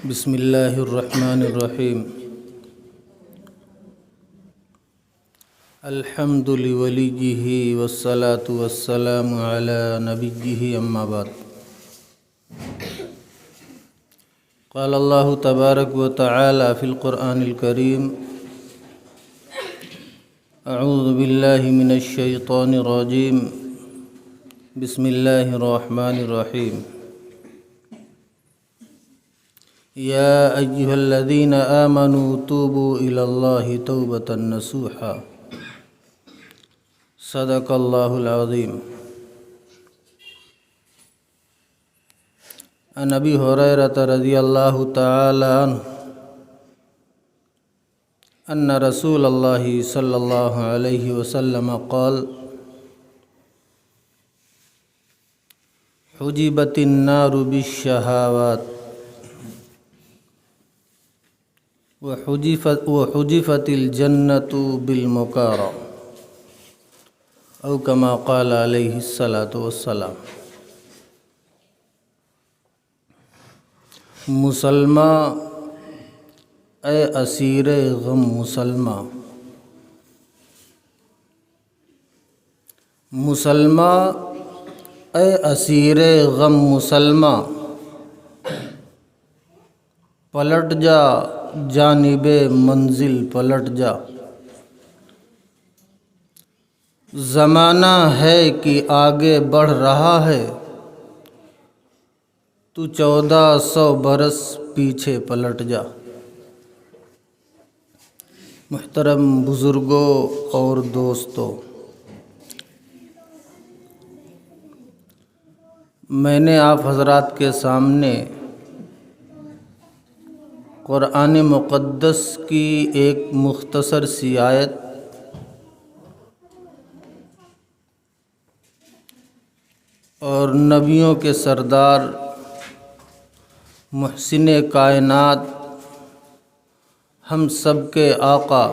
بسم اللہ الرحمن الرحیم الحمد لولیہ والصلاة والسلام علی نبیہ اما بعد قال اللہ تبارک و تعالی فی القرآن الکریم اعوذ باللہ من الشیطان الرجیم بسم اللہ الرحمن الرحیم یا ایہا الذین آمنوا توبوا الی اللہ توبۃ نصوحا صدق اللہ العظیم۔ عن ابی ہریرہ رضی اللہ تعالی عنہ ان رسول اللہ صلی اللہ علیہ وسلم قال حجبت النار بالشہوات وحجفت الجنة بالمکارہ او کما قال علیہ الصلاۃ والسلام۔ مسلمہ اے اسیر غم مسلمہ، مسلمہ اے اسیر غم مسلمہ، پلٹ جا جانب منزل پلٹ جا، زمانہ ہے کہ آگے بڑھ رہا ہے، تو 1400 برس پیچھے پلٹ جا۔ محترم بزرگوں اور دوستوں، میں نے آپ حضرات کے سامنے قرآن مقدس کی ایک مختصر سی آیت اور نبیوں کے سردار محسن کائنات ہم سب کے آقا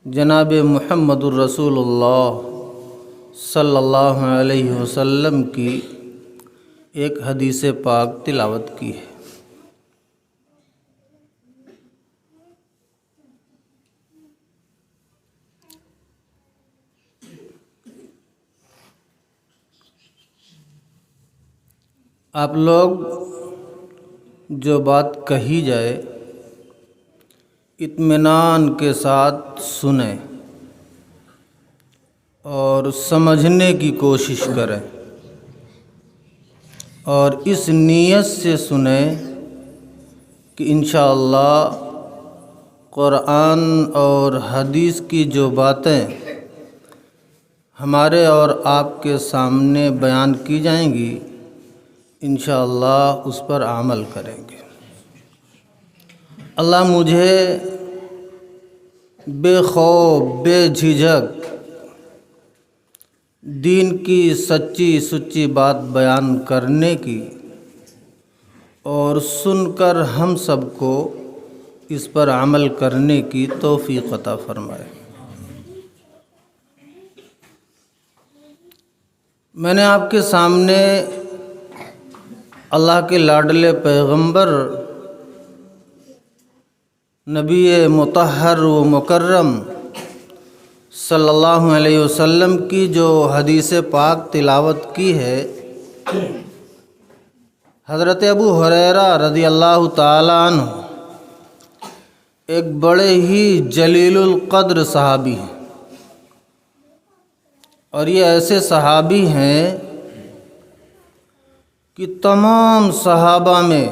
جناب محمد الرسول اللہ صلی اللہ علیہ وسلم کی ایک حدیث پاک تلاوت کی ہے۔ آپ لوگ جو بات کہی جائے اطمینان کے ساتھ سنیں اور سمجھنے کی کوشش کریں، اور اس نیت سے سنیں کہ انشاءاللہ قرآن اور حدیث کی جو باتیں ہمارے اور آپ کے سامنے بیان کی جائیں گی انشاءاللہ اس پر عمل کریں گے۔ اللہ مجھے بے خوف بے جھجھک دین کی سچی سچی بات بیان کرنے کی اور سن کر ہم سب کو اس پر عمل کرنے کی توفیق عطا فرمائے۔ میں نے آپ کے سامنے اللہ کے لاڈلے پیغمبر نبی مطہر و مکرم صلی اللہ علیہ وسلم کی جو حدیث پاک تلاوت کی ہے، حضرت ابو ہریرہ رضی اللہ تعالی عنہ ایک بڑے ہی جلیل القدر صحابی ہیں، اور یہ ایسے صحابی ہیں کہ تمام صحابہ میں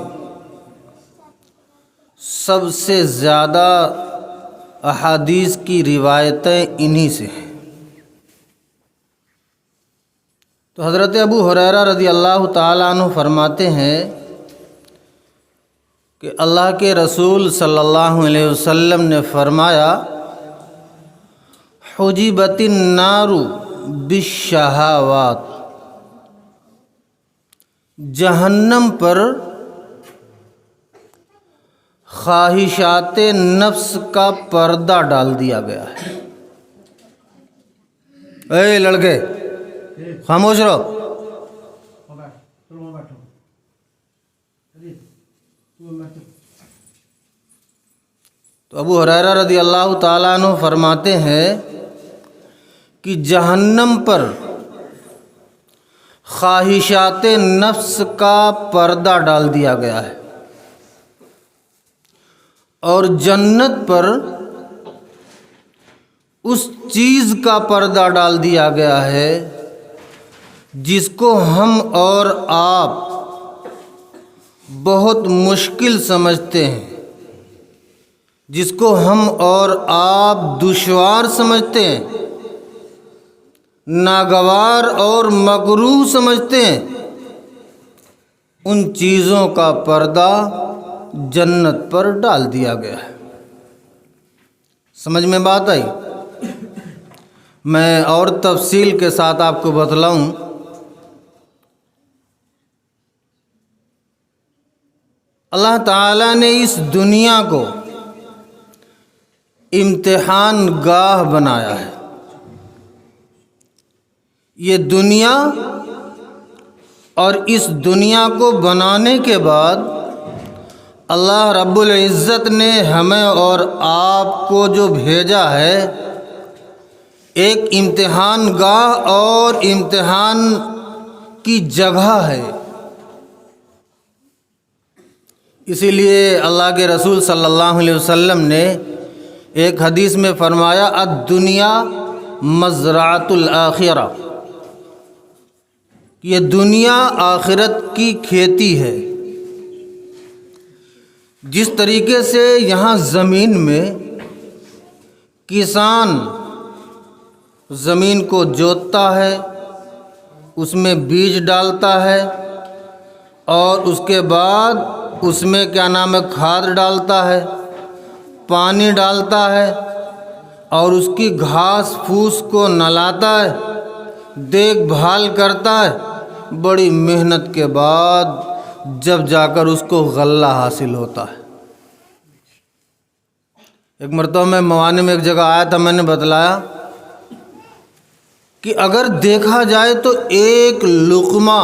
سب سے زیادہ احادیث کی روایتیں انہی سے ہیں۔ تو حضرت ابو ہریرہ رضی اللہ تعالیٰ عنہ فرماتے ہیں کہ اللہ کے رسول صلی اللہ علیہ وسلم نے فرمایا حجبت النار بالشہوات، جہنم پر خواہشات نفس کا پردہ ڈال دیا گیا ہے۔ اے لڑکے خاموش رہو۔ تو ابو ہریرہ رضی اللہ تعالیٰ عنہ فرماتے ہیں کہ جہنم پر خواہشات نفس کا پردہ ڈال دیا گیا ہے اور جنت پر اس چیز کا پردہ ڈال دیا گیا ہے جس کو ہم اور آپ بہت مشکل سمجھتے ہیں، جس کو ہم اور آپ دشوار سمجھتے ہیں، ناگوار اور مکروہ سمجھتے ہیں، ان چیزوں کا پردہ جنت پر ڈال دیا گیا ہے۔ سمجھ میں بات آئی؟ میں اور تفصیل کے ساتھ آپ کو بتلاؤں۔ اللہ تعالیٰ نے اس دنیا کو امتحان گاہ بنایا ہے۔ یہ دنیا اور اس دنیا کو بنانے کے بعد اللہ رب العزت نے ہمیں اور آپ کو جو بھیجا ہے ایک امتحان گاہ اور امتحان کی جگہ ہے۔ اسی لیے اللہ کے رسول صلی اللہ علیہ وسلم نے ایک حدیث میں فرمایا الدنیا مزرعۃ الآخرہ، یہ دنیا آخرت کی کھیتی ہے۔ جس طریقے سے یہاں زمین میں کسان زمین کو جوتتا ہے، اس میں بیج ڈالتا ہے اور اس کے بعد اس میں کھاد ڈالتا ہے، پانی ڈالتا ہے اور اس کی گھاس پھوس کو نہلاتا ہے، دیکھ بھال کرتا ہے، بڑی محنت کے بعد جب جا کر اس کو غلہ حاصل ہوتا ہے۔ ایک مرتبہ میں موانی میں ایک جگہ آیا تھا، میں نے بتلایا کہ اگر دیکھا جائے تو ایک لقمہ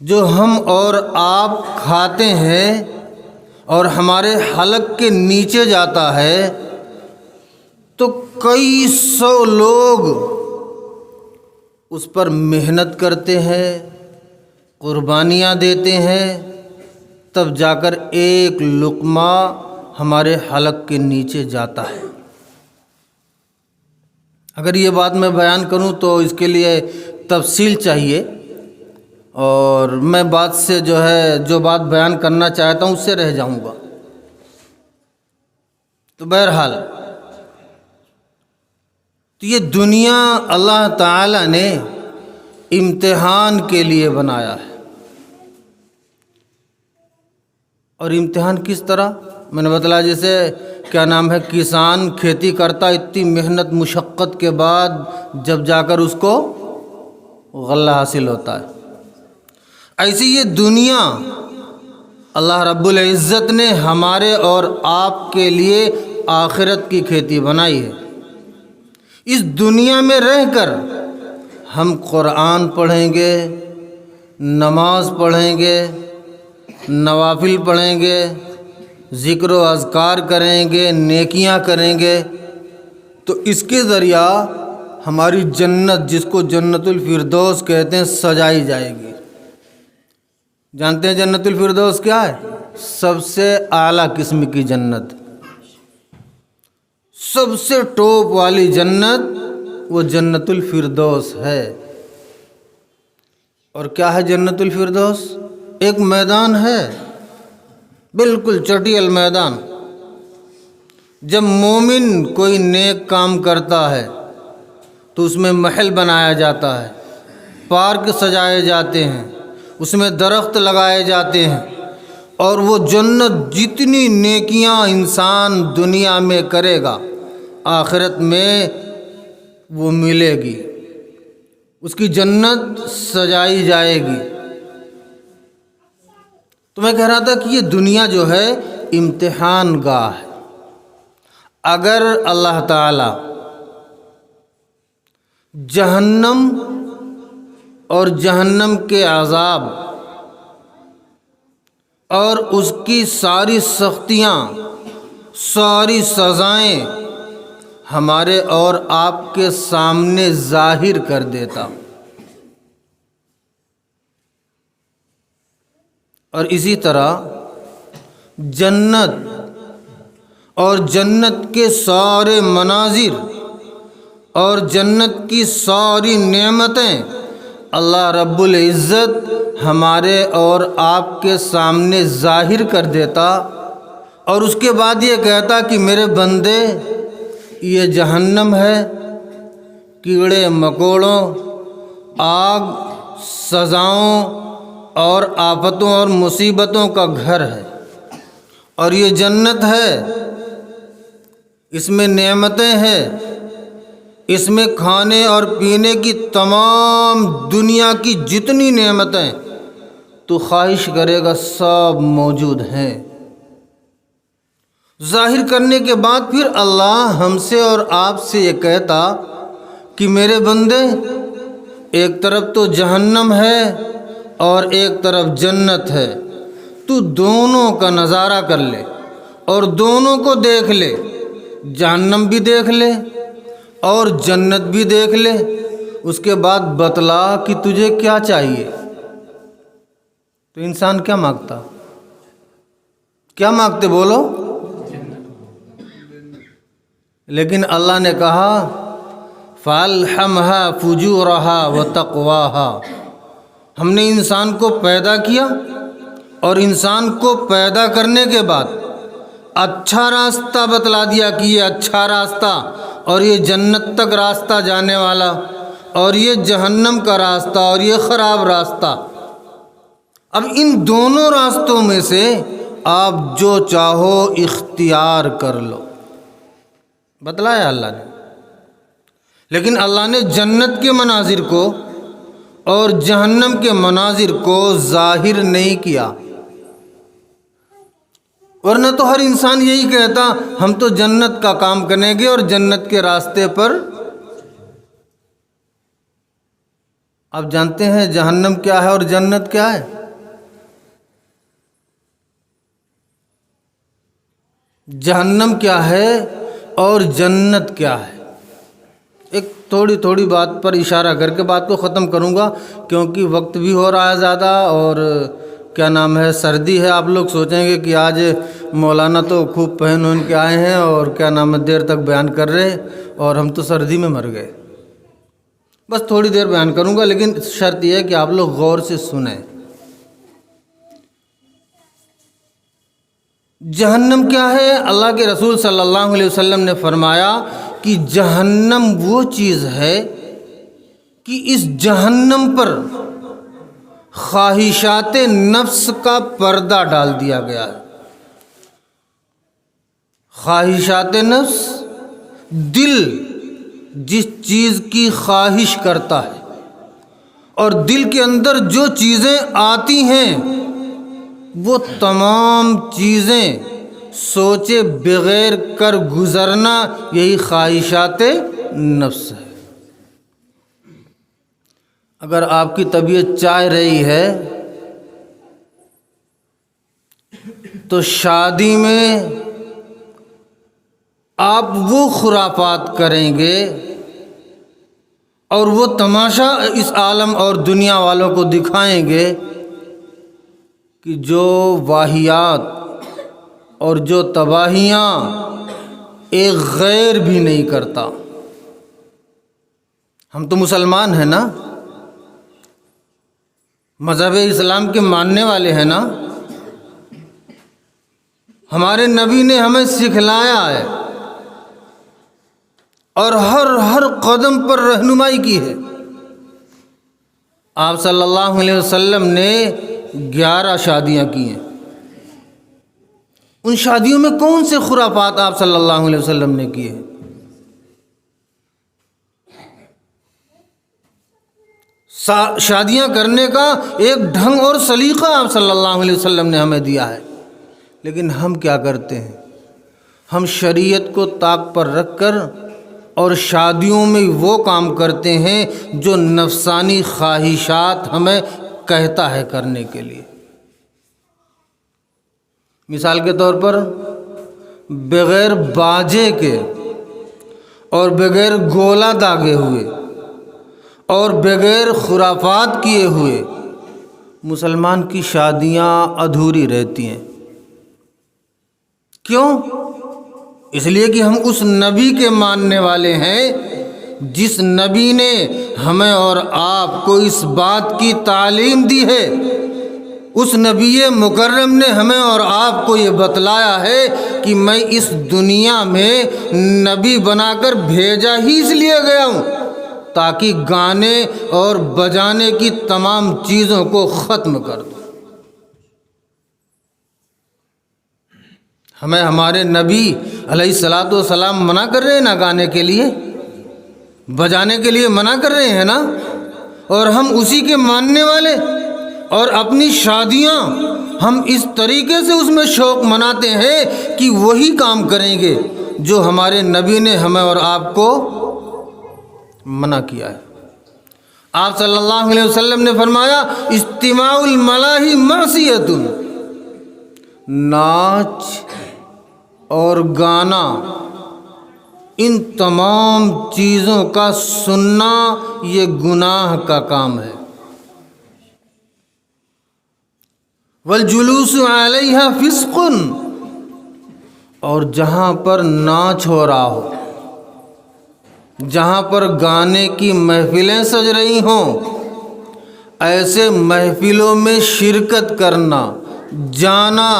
جو ہم اور آپ کھاتے ہیں اور ہمارے حلق کے نیچے جاتا ہے تو کئی سو لوگ اس پر محنت کرتے ہیں، قربانیاں دیتے ہیں، تب جا کر ایک لقمہ ہمارے حلق کے نیچے جاتا ہے۔ اگر یہ بات میں بیان کروں تو اس کے لیے تفصیل چاہیے اور میں بات سے جو بات بیان کرنا چاہتا ہوں اس سے رہ جاؤں گا۔ تو بہرحال تو یہ دنیا اللہ تعالیٰ نے امتحان کے لیے بنایا ہے۔ اور امتحان کس طرح؟ میں نے بتلایا جیسے کسان کھیتی کرتا، اتنی محنت مشقت کے بعد جب جا کر اس کو غلہ حاصل ہوتا ہے، ایسی یہ دنیا اللہ رب العزت نے ہمارے اور آپ کے لیے آخرت کی کھیتی بنائی ہے۔ اس دنیا میں رہ کر ہم قرآن پڑھیں گے، نماز پڑھیں گے، نوافل پڑھیں گے، ذکر و اذکار کریں گے، نیکیاں کریں گے، تو اس کے ذریعہ ہماری جنت، جس کو جنت الفردوس کہتے ہیں، سجائی جائے گی۔ جانتے ہیں جنت الفردوس کیا ہے؟ سب سے اعلیٰ قسم کی جنت، سب سے ٹاپ والی جنت وہ جنت الفردوس ہے۔ اور کیا ہے جنت الفردوس؟ ایک میدان ہے، بالکل چٹیل میدان۔ جب مومن کوئی نیک کام کرتا ہے تو اس میں محل بنایا جاتا ہے، پارک سجائے جاتے ہیں، اس میں درخت لگائے جاتے ہیں، اور وہ جنت جتنی نیکیاں انسان دنیا میں کرے گا آخرت میں وہ ملے گی، اس کی جنت سجائی جائے گی۔ تو میں کہہ رہا تھا کہ یہ دنیا جو ہے امتحان گاہ ہے۔ اگر اللہ تعالی جہنم اور جہنم کے عذاب اور اس کی ساری سختیاں، ساری سزائیں ہمارے اور آپ کے سامنے ظاہر کر دیتا۔ اور اسی طرح جنت اور جنت کے سارے مناظر اور جنت کی ساری نعمتیں اللہ رب العزت ہمارے اور آپ کے سامنے ظاہر کر دیتا، اور اس کے بعد یہ کہتا کہ میرے بندے یہ جہنم ہے، کیڑے مکوڑوں، آگ، سزاؤں اور آفتوں اور مصیبتوں کا گھر ہے، اور یہ جنت ہے، اس میں نعمتیں ہیں، اس میں کھانے اور پینے کی تمام دنیا کی جتنی نعمتیں تو خواہش کرے گا سب موجود ہیں۔ ظاہر کرنے کے بعد پھر اللہ ہم سے اور آپ سے یہ کہتا کہ میرے بندے ایک طرف تو جہنم ہے اور ایک طرف جنت ہے، تو دونوں کا نظارہ کر لے اور دونوں کو دیکھ لے، جہنم بھی دیکھ لے اور جنت بھی دیکھ لے، اس کے بعد بتلا کہ تجھے کیا چاہیے۔ تو انسان کیا مانگتا؟ کیا مانگتے بولو؟ لیکن اللہ نے کہا فَأَلْهَمْهَا فُجُورَهَا وَتَقْوَاهَا، ہم نے انسان کو پیدا کیا اور انسان کو پیدا کرنے کے بعد اچھا راستہ بتلا دیا کہ یہ اچھا راستہ اور یہ جنت تک راستہ جانے والا، اور یہ جہنم کا راستہ اور یہ خراب راستہ۔ اب ان دونوں راستوں میں سے آپ جو چاہو اختیار کر لو، بتلایا اللہ نے۔ لیکن اللہ نے جنت کے مناظر کو اور جہنم کے مناظر کو ظاہر نہیں کیا، ورنہ تو ہر انسان یہی کہتا ہم تو جنت کا کام کریں گے اور جنت کے راستے پر۔ آپ جانتے ہیں جہنم کیا ہے اور جنت کیا ہے؟ جہنم کیا ہے اور جنت کیا ہے؟ ایک تھوڑی بات پر اشارہ کر کے بات کو ختم کروں گا، کیونکہ وقت بھی ہو رہا ہے زیادہ، اور کیا نام ہے سردی ہے۔ آپ لوگ سوچیں گے کہ آج مولانا تو خوب پہن کے آئے ہیں اور کیا نام ہے دیر تک بیان کر رہے، اور ہم تو سردی میں مر گئے۔ بس تھوڑی دیر بیان کروں گا، لیکن شرط یہ ہے کہ آپ لوگ غور سے سنیں۔ جہنم کیا ہے؟ اللہ کے رسول صلی اللہ علیہ وسلم نے فرمایا کہ جہنم وہ چیز ہے کہ اس جہنم پر خواہشات نفس کا پردہ ڈال دیا گیا ہے۔ خواہشات نفس، دل جس چیز کی خواہش کرتا ہے، اور دل کے اندر جو چیزیں آتی ہیں وہ تمام چیزیں سوچے بغیر کر گزرنا، یہی خواہشات نفس ہے۔ اگر آپ کی طبیعت چاہ رہی ہے تو شادی میں آپ وہ خرافات کریں گے اور وہ تماشا اس عالم اور دنیا والوں کو دکھائیں گے کہ جو واہیات اور جو تباہیاں ایک غیر بھی نہیں کرتا۔ ہم تو مسلمان ہیں نا، مذہب اسلام کے ماننے والے ہیں نا، ہمارے نبی نے ہمیں سکھلایا ہے اور ہر قدم پر رہنمائی کی ہے۔ آپ صلی اللہ علیہ وسلم نے 11 شادیاں کی ہیں۔ ان شادیوں میں کون سے خرافات آپ صلی اللہ علیہ وسلم نے کیے؟ شادیاں کرنے کا ایک ڈھنگ اور سلیقہ آپ صلی اللہ علیہ وسلم نے ہمیں دیا ہے، لیکن ہم کیا کرتے ہیں؟ ہم شریعت کو طاق پر رکھ کر اور شادیوں میں وہ کام کرتے ہیں جو نفسانی خواہشات ہمیں کہتا ہے کرنے کے لیے۔ مثال کے طور پر بغیر باجے کے اور بغیر گولا داغے ہوئے اور بغیر خرافات کیے ہوئے مسلمان کی شادیاں ادھوری رہتی ہیں۔ کیوں؟ اس لیے کہ ہم اس نبی کے ماننے والے ہیں جس نبی نے ہمیں اور آپ کو اس بات کی تعلیم دی ہے۔ اس نبی مکرم نے ہمیں اور آپ کو یہ بتلایا ہے کہ میں اس دنیا میں نبی بنا کر بھیجا ہی اس لیے گیا ہوں تاکہ گانے اور بجانے کی تمام چیزوں کو ختم کر دوں۔ ہمیں ہمارے نبی علیہ الصلاۃ والسلام منع کر رہے ہیں نا گانے کے لیے، بجانے کے لیے منع کر رہے ہیں نا، اور ہم اسی کے ماننے والے، اور اپنی شادیاں ہم اس طریقے سے اس میں شوق مناتے ہیں کہ وہی کام کریں گے جو ہمارے نبی نے ہمیں اور آپ کو منع کیا ہے۔ آپ صلی اللہ علیہ وسلم نے فرمایا استماع الملاہی معصیۃ، ناچ اور گانا ان تمام چیزوں کا سننا یہ گناہ کا کام ہے۔ والجلوس علیہا فسق، اور جہاں پر ناچ ہو رہا ہو، جہاں پر گانے کی محفلیں سج رہی ہوں، ایسے محفلوں میں شرکت کرنا، جانا،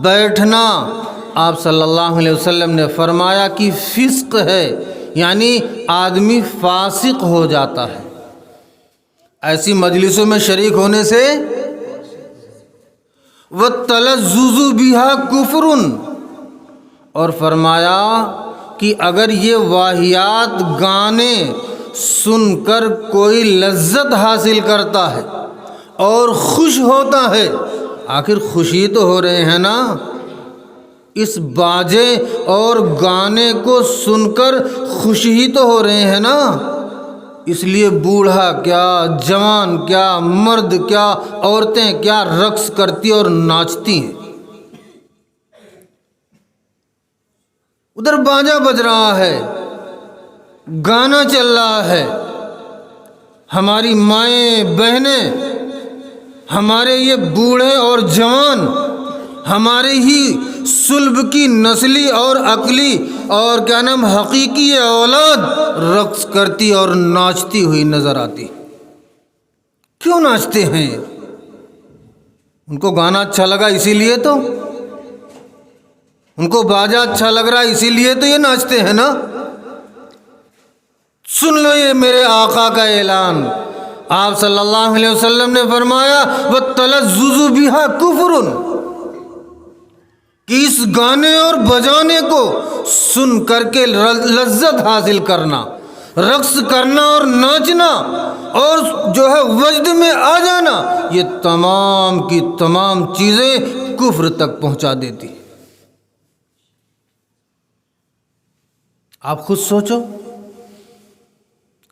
بیٹھنا، آپ صلی اللہ علیہ وسلم نے فرمایا کہ فسق ہے، یعنی آدمی فاسق ہو جاتا ہے۔ ایسی مجلسوں میں شریک ہونے سے وَالتَّلَذُّذُ بِهَا كُفْرٌ، اور فرمایا کہ اگر یہ واہیات گانے سن کر کوئی لذت حاصل کرتا ہے اور خوش ہوتا ہے، آخر خوشی تو ہو رہے ہیں نا، اس باجے اور گانے کو سن کر خوشی ہی تو ہو رہے ہیں نا، اس لیے بوڑھا کیا، جوان کیا، مرد کیا، عورتیں کیا رقص کرتی اور ناچتی ہیں۔ ادھر باجا بج رہا ہے، گانا چل رہا ہے، ہماری مائیں بہنیں، ہمارے یہ بوڑھے اور جوان، ہمارے ہی صلب کی نسلی اور عقلی اور کیا نام حقیقی اولاد رقص کرتی اور ناچتی ہوئی نظر آتی۔ کیوں ناچتے ہیں؟ ان کو گانا اچھا لگا اسی لیے تو، ان کو باجا اچھا لگ رہا اسی لیے تو یہ ناچتے ہیں نا۔ سن لو یہ میرے آقا کا اعلان، آپ صلی اللہ علیہ وسلم نے فرمایا وَالتَّلَذُّذُ بِهَا كُفْرٌ، کہ اس گانے اور بجانے کو سن کر کے لذت حاصل کرنا، رقص کرنا اور ناچنا اور جو ہے وجد میں آ جانا، یہ تمام کی تمام چیزیں کفر تک پہنچا دیتی۔ آپ خود سوچو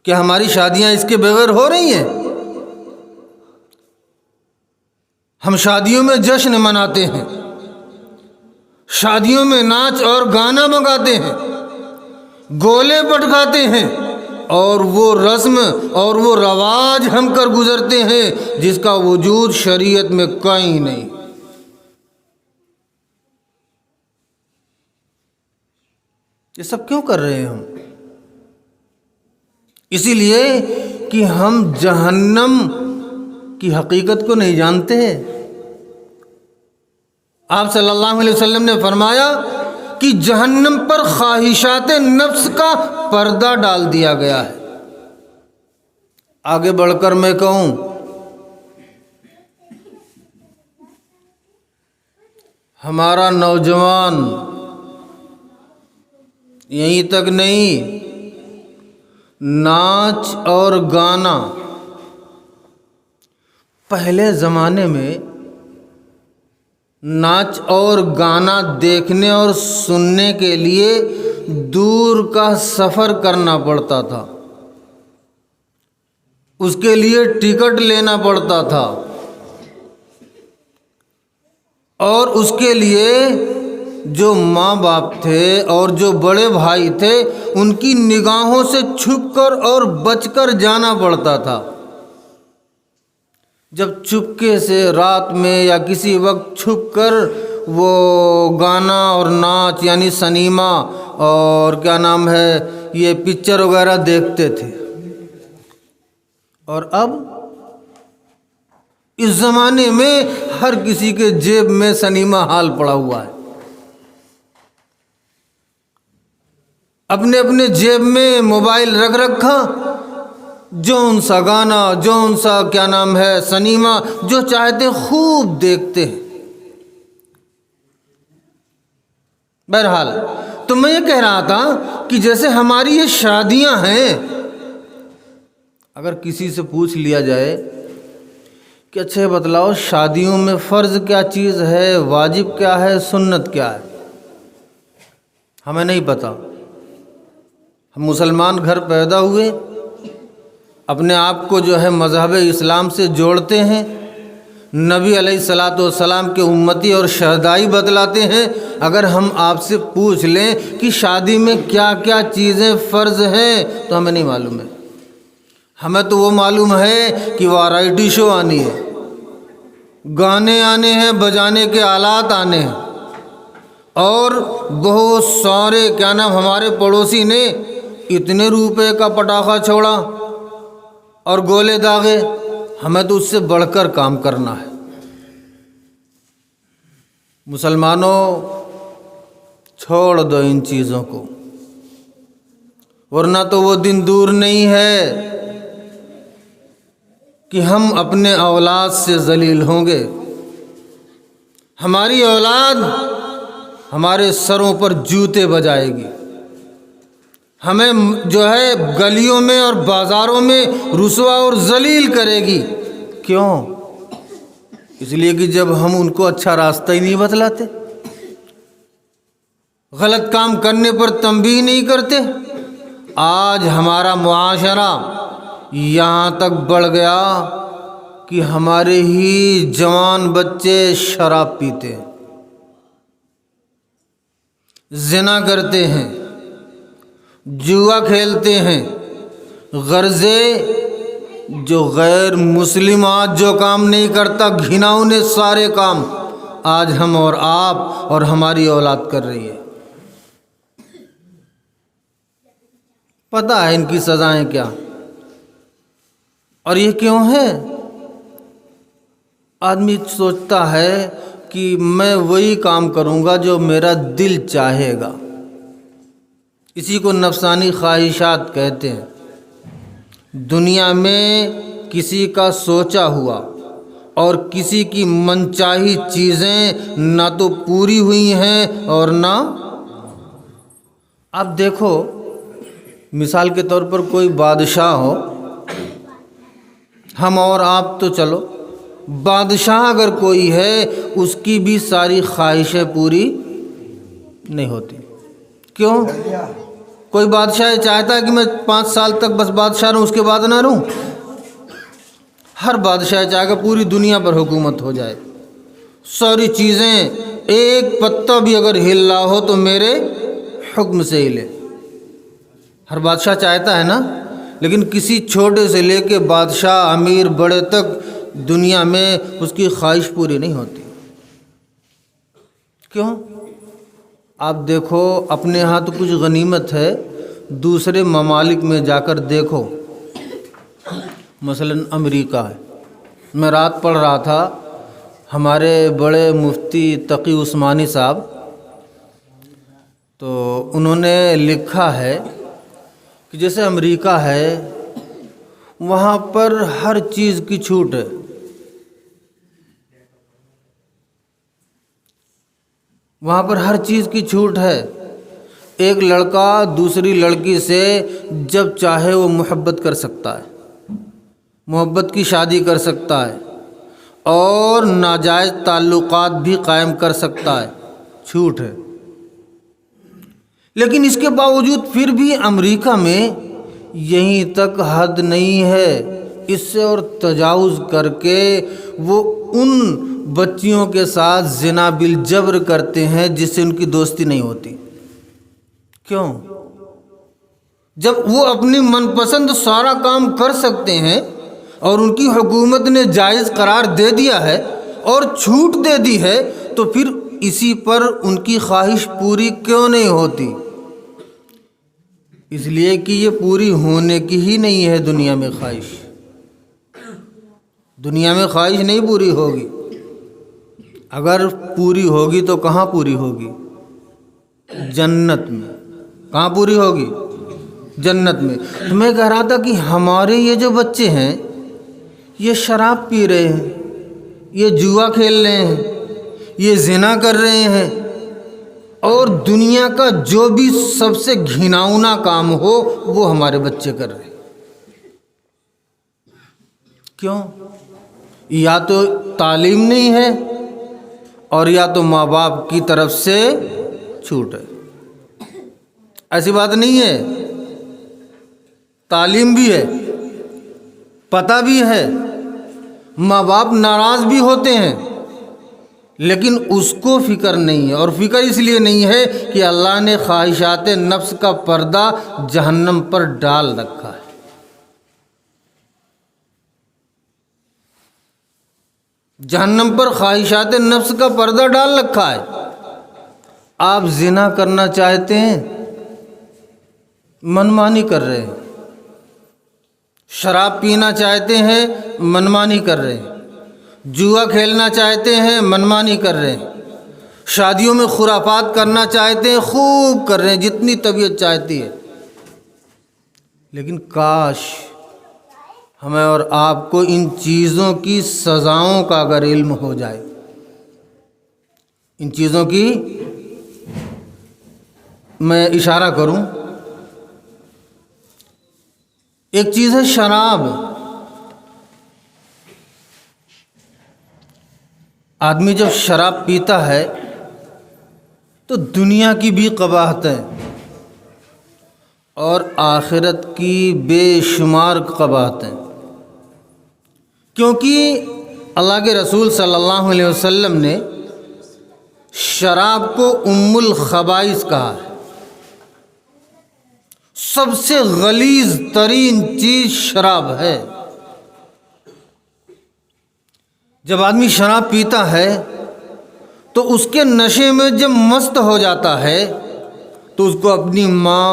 کہ ہماری شادیاں اس کے بغیر ہو رہی ہیں؟ ہم شادیوں میں جشن مناتے ہیں، شادیوں میں ناچ اور گانا منگاتے ہیں، گولے پٹکاتے ہیں، اور وہ رسم اور وہ رواج ہم کر گزرتے ہیں جس کا وجود شریعت میں کہیں نہیں۔ یہ سب کیوں کر رہے ہیں ہم؟ اسی لیے کہ ہم جہنم کی حقیقت کو نہیں جانتے ہیں۔ آپ صلی اللہ علیہ وسلم نے فرمایا کہ جہنم پر خواہشات نفس کا پردہ ڈال دیا گیا ہے۔ آگے بڑھ کر میں کہوں، ہمارا نوجوان یہیں تک نہیں، ناچ اور گانا پہلے زمانے میں ناچ اور گانا دیکھنے اور سننے کے لیے دور کا سفر کرنا پڑتا تھا، اس کے لیے ٹکٹ لینا پڑتا تھا، اور اس کے لیے جو ماں باپ تھے اور جو بڑے بھائی تھے ان کی نگاہوں سے چھپ کر اور بچ کر جانا پڑتا تھا۔ جب چپکے سے رات میں یا کسی وقت چھپ کر وہ گانا اور ناچ یعنی سنیما اور کیا نام ہے یہ پکچر وغیرہ دیکھتے تھے، اور اب اس زمانے میں ہر کسی کے جیب میں سنیما ہال پڑا ہوا ہے، اپنے اپنے جیب میں موبائل رکھ رکھا، جون سا گانا جون سا کیا نام ہے سنیما جو چاہتے خوب دیکھتے ہیں۔ بہرحال تو میں یہ کہہ رہا تھا کہ جیسے ہماری یہ شادیاں ہیں، اگر کسی سے پوچھ لیا جائے کہ اچھے بتلاؤ شادیوں میں فرض کیا چیز ہے، واجب کیا ہے، سنت کیا ہے، ہمیں نہیں پتہ۔ ہم مسلمان گھر پیدا ہوئے، اپنے آپ کو جو ہے مذہب اسلام سے جوڑتے ہیں، نبی علیہ الصلاۃ والسلام کے امتی اور شہدائی بتلاتے ہیں۔ اگر ہم آپ سے پوچھ لیں کہ شادی میں کیا کیا چیزیں فرض ہیں تو ہمیں نہیں معلوم ہے۔ ہمیں تو وہ معلوم ہے کہ ویرائٹی شو آنی ہے، گانے آنے ہیں، بجانے کے آلات آنے ہیں، اور بہت سارے کیا نام ہمارے پڑوسی نے اتنے روپے کا پٹاخہ چھوڑا اور گولے داغے، ہمیں تو اس سے بڑھ کر کام کرنا ہے۔ مسلمانوں چھوڑ دو ان چیزوں کو، ورنہ تو وہ دن دور نہیں ہے کہ ہم اپنے اولاد سے ذلیل ہوں گے۔ ہماری اولاد ہمارے سروں پر جوتے بجائے گی، ہمیں جو ہے گلیوں میں اور بازاروں میں رسوا اور ذلیل کرے گی۔ کیوں؟ اس لیے کہ جب ہم ان کو اچھا راستہ ہی نہیں بتلاتے، غلط کام کرنے پر تنبیہ نہیں کرتے۔ آج ہمارا معاشرہ یہاں تک بڑھ گیا کہ ہمارے ہی جوان بچے شراب پیتے ہیں، زنا کرتے ہیں، جوا کھیلتے ہیں، غرضے جو غیر مسلم آج جو کام نہیں کرتا گھناؤنے سارے کام آج ہم اور آپ اور ہماری اولاد کر رہی ہے۔ پتہ ہے ان کی سزائیں کیا، اور یہ کیوں ہے؟ آدمی سوچتا ہے کہ میں وہی کام کروں گا جو میرا دل چاہے گا، اسی کو نفسانی خواہشات کہتے ہیں۔ دنیا میں کسی کا سوچا ہوا اور کسی کی منچاہی چیزیں نہ تو پوری ہوئی ہیں اور نہ، اب دیکھو مثال کے طور پر کوئی بادشاہ ہو، ہم اور آپ تو چلو، بادشاہ اگر کوئی ہے اس کی بھی ساری خواہشیں پوری نہیں ہوتی۔ کیوں؟ کوئی بادشاہ یہ چاہتا ہے کہ میں 5 سال تک بس بادشاہ رہوں، اس کے بعد نہ رہوں؟ ہر بادشاہ چاہے گا پوری دنیا پر حکومت ہو جائے، ساری چیزیں، ایک پتہ بھی اگر ہل رہا ہو تو میرے حکم سے ہلے۔ ہر بادشاہ چاہتا ہے نا، لیکن کسی چھوٹے سے لے کے بادشاہ امیر بڑے تک دنیا میں اس کی خواہش پوری نہیں ہوتی۔ کیوں؟ آپ دیکھو اپنے ہاں تو کچھ غنیمت ہے، دوسرے ممالک میں جا کر دیکھو، مثلا امریکہ ہے۔ میں رات پڑھ رہا تھا، ہمارے بڑے مفتی تقی عثمانی صاحب، تو انہوں نے لکھا ہے کہ جیسے امریکہ ہے وہاں پر ہر چیز کی چھوٹ ہے، وہاں پر ہر چیز کی چھوٹ ہے۔ ایک لڑکا دوسری لڑکی سے جب چاہے وہ محبت کر سکتا ہے، محبت کی شادی کر سکتا ہے، اور ناجائز تعلقات بھی قائم کر سکتا ہے، چھوٹ ہے۔ لیکن اس کے باوجود پھر بھی امریکہ میں یہیں تک حد نہیں ہے، اس سے اور تجاوز کر کے وہ ان بچیوں کے ساتھ زنا بالجبر کرتے ہیں جس سے ان کی دوستی نہیں ہوتی. کیوں؟ جب وہ اپنی من پسند سارا کام کر سکتے ہیں اور ان کی حکومت نے جائز قرار دے دیا ہے اور چھوٹ دے دی ہے، تو پھر اسی پر ان کی خواہش پوری کیوں نہیں ہوتی؟ اس لیے کہ یہ پوری ہونے کی ہی نہیں ہے دنیا میں خواہش. دنیا میں خواہش نہیں پوری ہوگی. اگر پوری ہوگی تو کہاں پوری ہوگی؟ جنت میں. کہاں پوری ہوگی؟ جنت میں. تو میں کہہ رہا تھا کہ ہمارے یہ جو بچے ہیں یہ شراب پی رہے ہیں، یہ جوا کھیل رہے ہیں، یہ زنا کر رہے ہیں، اور دنیا کا جو بھی سب سے گھناؤنا کام ہو وہ ہمارے بچے کر رہے ہیں. کیوں؟ یا تو تعلیم نہیں ہے اور یا تو ماں باپ کی طرف سے چھوٹ ہے. ایسی بات نہیں ہے، تعلیم بھی ہے، پتہ بھی ہے، ماں باپ ناراض بھی ہوتے ہیں، لیکن اس کو فکر نہیں ہے. اور فکر اس لیے نہیں ہے کہ اللہ نے خواہشات نفس کا پردہ جہنم پر ڈال رکھا ہے. جہنم پر خواہشات نفس کا پردہ ڈال رکھا ہے. آپ زنا کرنا چاہتے ہیں، منمانی کر رہے ہیں. شراب پینا چاہتے ہیں، منمانی کر رہے ہیں. جوا کھیلنا چاہتے ہیں، منمانی کر رہے ہیں. شادیوں میں خرافات کرنا چاہتے ہیں، خوب کر رہے ہیں جتنی طبیعت چاہتی ہے. لیکن کاش ہمیں اور آپ کو ان چیزوں کی سزاؤں کا اگر علم ہو جائے. ان چیزوں کی میں اشارہ کروں. ایک چیز ہے شراب. آدمی جب شراب پیتا ہے تو دنیا کی بھی قباحتیں اور آخرت کی بے شمار قباحتیں، کیونکہ اللہ کے رسول صلی اللہ علیہ وسلم نے شراب کو ام الخبائث کہا ہے. سب سے غلیظ ترین چیز شراب ہے. جب آدمی شراب پیتا ہے تو اس کے نشے میں جب مست ہو جاتا ہے تو اس کو اپنی ماں،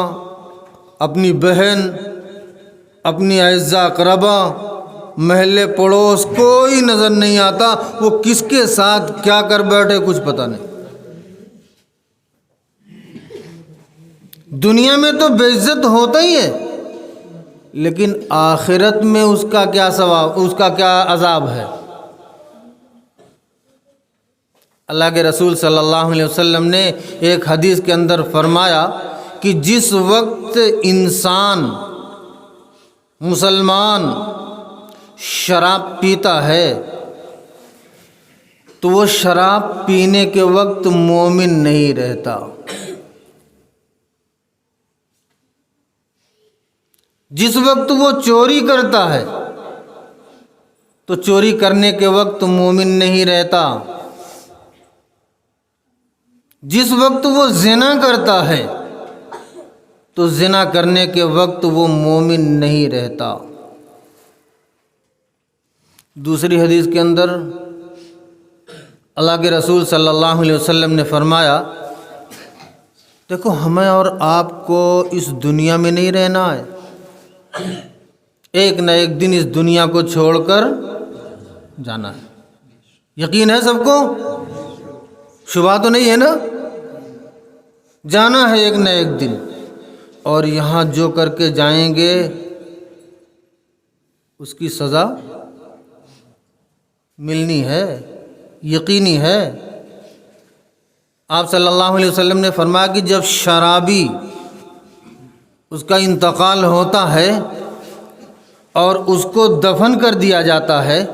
اپنی بہن، اپنی اعزاء اقربا، محلے پڑوس کوئی نظر نہیں آتا. وہ کس کے ساتھ کیا کر بیٹھے کچھ پتہ نہیں. دنیا میں تو بے عزت ہوتا ہی ہے، لیکن آخرت میں اس کا کیا ثواب، اس کا کیا عذاب ہے. اللہ کے رسول صلی اللہ علیہ وسلم نے ایک حدیث کے اندر فرمایا کہ جس وقت انسان مسلمان شراب پیتا ہے تو وہ شراب پینے کے وقت مومن نہیں رہتا. جس وقت وہ چوری کرتا ہے تو چوری کرنے کے وقت مومن نہیں رہتا. جس وقت وہ زنا کرتا ہے تو زنا کرنے کے وقت وہ مومن نہیں رہتا. دوسری حدیث کے اندر اللہ کے رسول صلی اللہ علیہ وسلم نے فرمایا، دیکھو ہمیں اور آپ کو اس دنیا میں نہیں رہنا ہے. ایک نہ ایک دن اس دنیا کو چھوڑ کر جانا ہے. یقین ہے سب کو؟ شبہ تو نہیں ہے نا؟ جانا ہے ایک نہ ایک دن، اور یہاں جو کر کے جائیں گے اس کی سزا ملنی ہے، یقینی ہے. آپ صلی اللہ علیہ وسلم نے فرمایا کہ جب شرابی اس کا انتقال ہوتا ہے اور اس کو دفن کر دیا جاتا ہے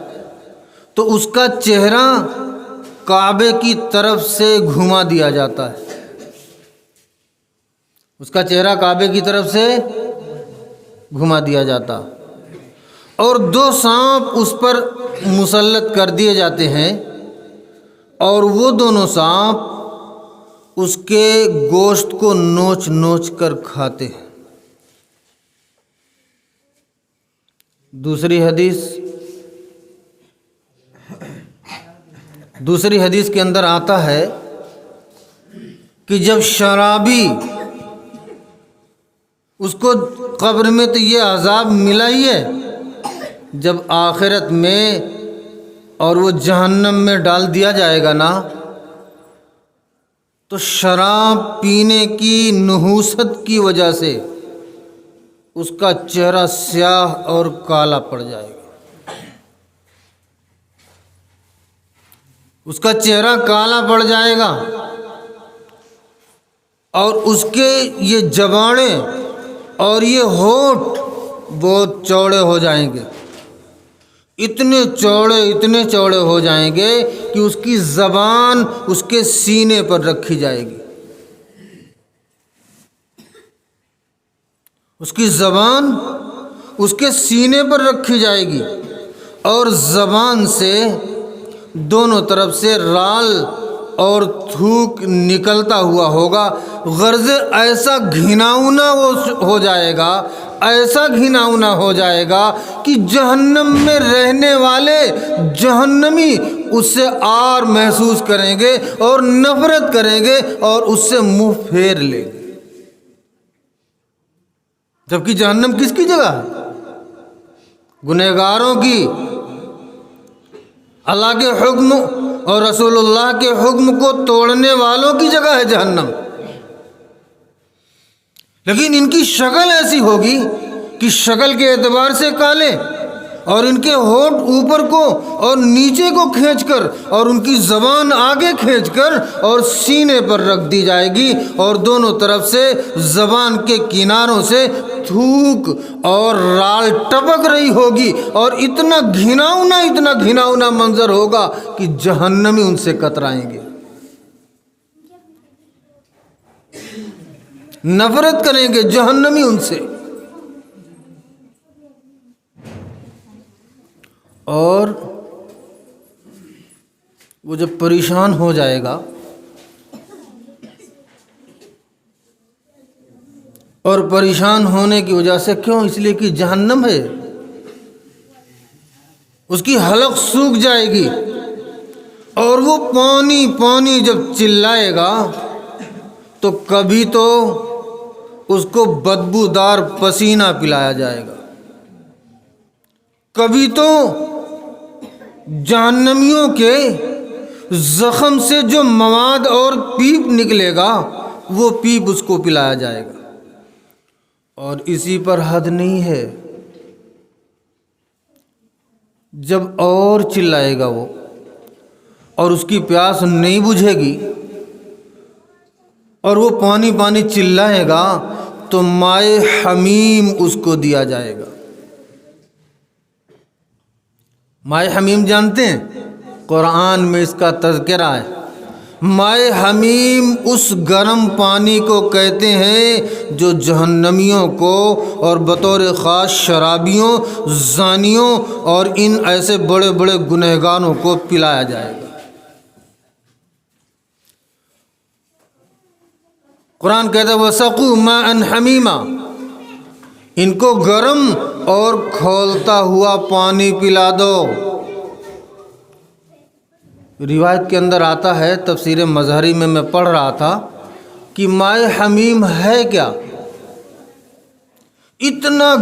تو اس کا چہرہ کعبے کی طرف سے گھما دیا جاتا ہے. اس کا چہرہ کعبے کی طرف سے گھما دیا جاتا اور 2 سانپ اس پر مسلط کر دیے جاتے ہیں اور وہ دونوں سانپ اس کے گوشت کو نوچ نوچ کر کھاتے ہیں۔ دوسری حدیث کے اندر آتا ہے کہ جب شرابی اس کو قبر میں تو یہ عذاب ملا ہی ہے، جب آخرت میں اور وہ جہنم میں ڈال دیا جائے گا نا، تو شراب پینے کی نحوست کی وجہ سے اس کا چہرہ سیاہ اور کالا پڑ جائے گا، اس کا چہرہ کالا پڑ جائے گا، اور اس کے یہ جباڑیں اور یہ ہونٹ بہت چوڑے ہو جائیں گے، اتنے چوڑے ہو جائیں گے کہ اس کی زبان اس کے سینے پر رکھی جائے گی، اس کی زبان اس کے سینے پر رکھی جائے گی، اور زبان سے دونوں طرف سے رال اور تھوک نکلتا ہوا ہوگا، غرض ایسا گھناؤنا ہو جائے گا، ایسا گھناؤنا ہو جائے گا کہ جہنم میں رہنے والے جہنمی اس سے آر محسوس کریں گے اور نفرت کریں گے اور اس سے منہ پھیر لیں گے، جبکہ جہنم کس کی جگہ ہے؟ گنہگاروں کی۔ اللہ کے حکم اور رسول اللہ کے حکم کو توڑنے والوں کی جگہ ہے جہنم، لیکن ان کی شکل ایسی ہوگی کہ شکل کے اعتبار سے کالے، اور ان کے ہونٹ اوپر کو اور نیچے کو کھینچ کر اور ان کی زبان آگے کھینچ کر اور سینے پر رکھ دی جائے گی، اور دونوں طرف سے زبان کے کناروں سے تھوک اور رال ٹپک رہی ہوگی، اور اتنا گھناؤنا منظر ہوگا کہ جہنمی ان سے کترائیں گے، نفرت کریں گے جہنمی ان سے۔ اور وہ جب پریشان ہو جائے گا اور پریشان ہونے کی وجہ سے کیوں؟ اس لیے کہ جہنم ہے، اس کی حلق سوکھ جائے گی، اور وہ پانی جب چلائے گا تو کبھی تو اس کو بدبودار پسینہ پلایا جائے گا، کبھی تو جہنمیوں کے زخم سے جو مواد اور پیپ نکلے گا وہ پیپ اس کو پلایا جائے گا، اور اسی پر حد نہیں ہے، جب اور چلائے گا وہ اور اس کی پیاس نہیں بجھے گی اور وہ پانی چلائے گا تو مائے حمیم اس کو دیا جائے گا۔ مائے حمیم جانتے ہیں؟ قرآن میں اس کا تذکرہ ہے۔ مائے حمیم اس گرم پانی کو کہتے ہیں جو جہنمیوں کو اور بطور خاص شرابیوں، زانیوں اور ان ایسے بڑے بڑے گنہگاروں کو پلایا جائے گا۔ قرآن کہتا ہے وَسَقُوا مَاءً حَمِيمًا، ان کو گرم اور کھولتا ہوا پانی پلا دو۔ روایت کے اندر آتا ہے، تفسیر مظہری میں پڑھ رہا تھا کہ مائے حمیم ہے کیا؟ اتنا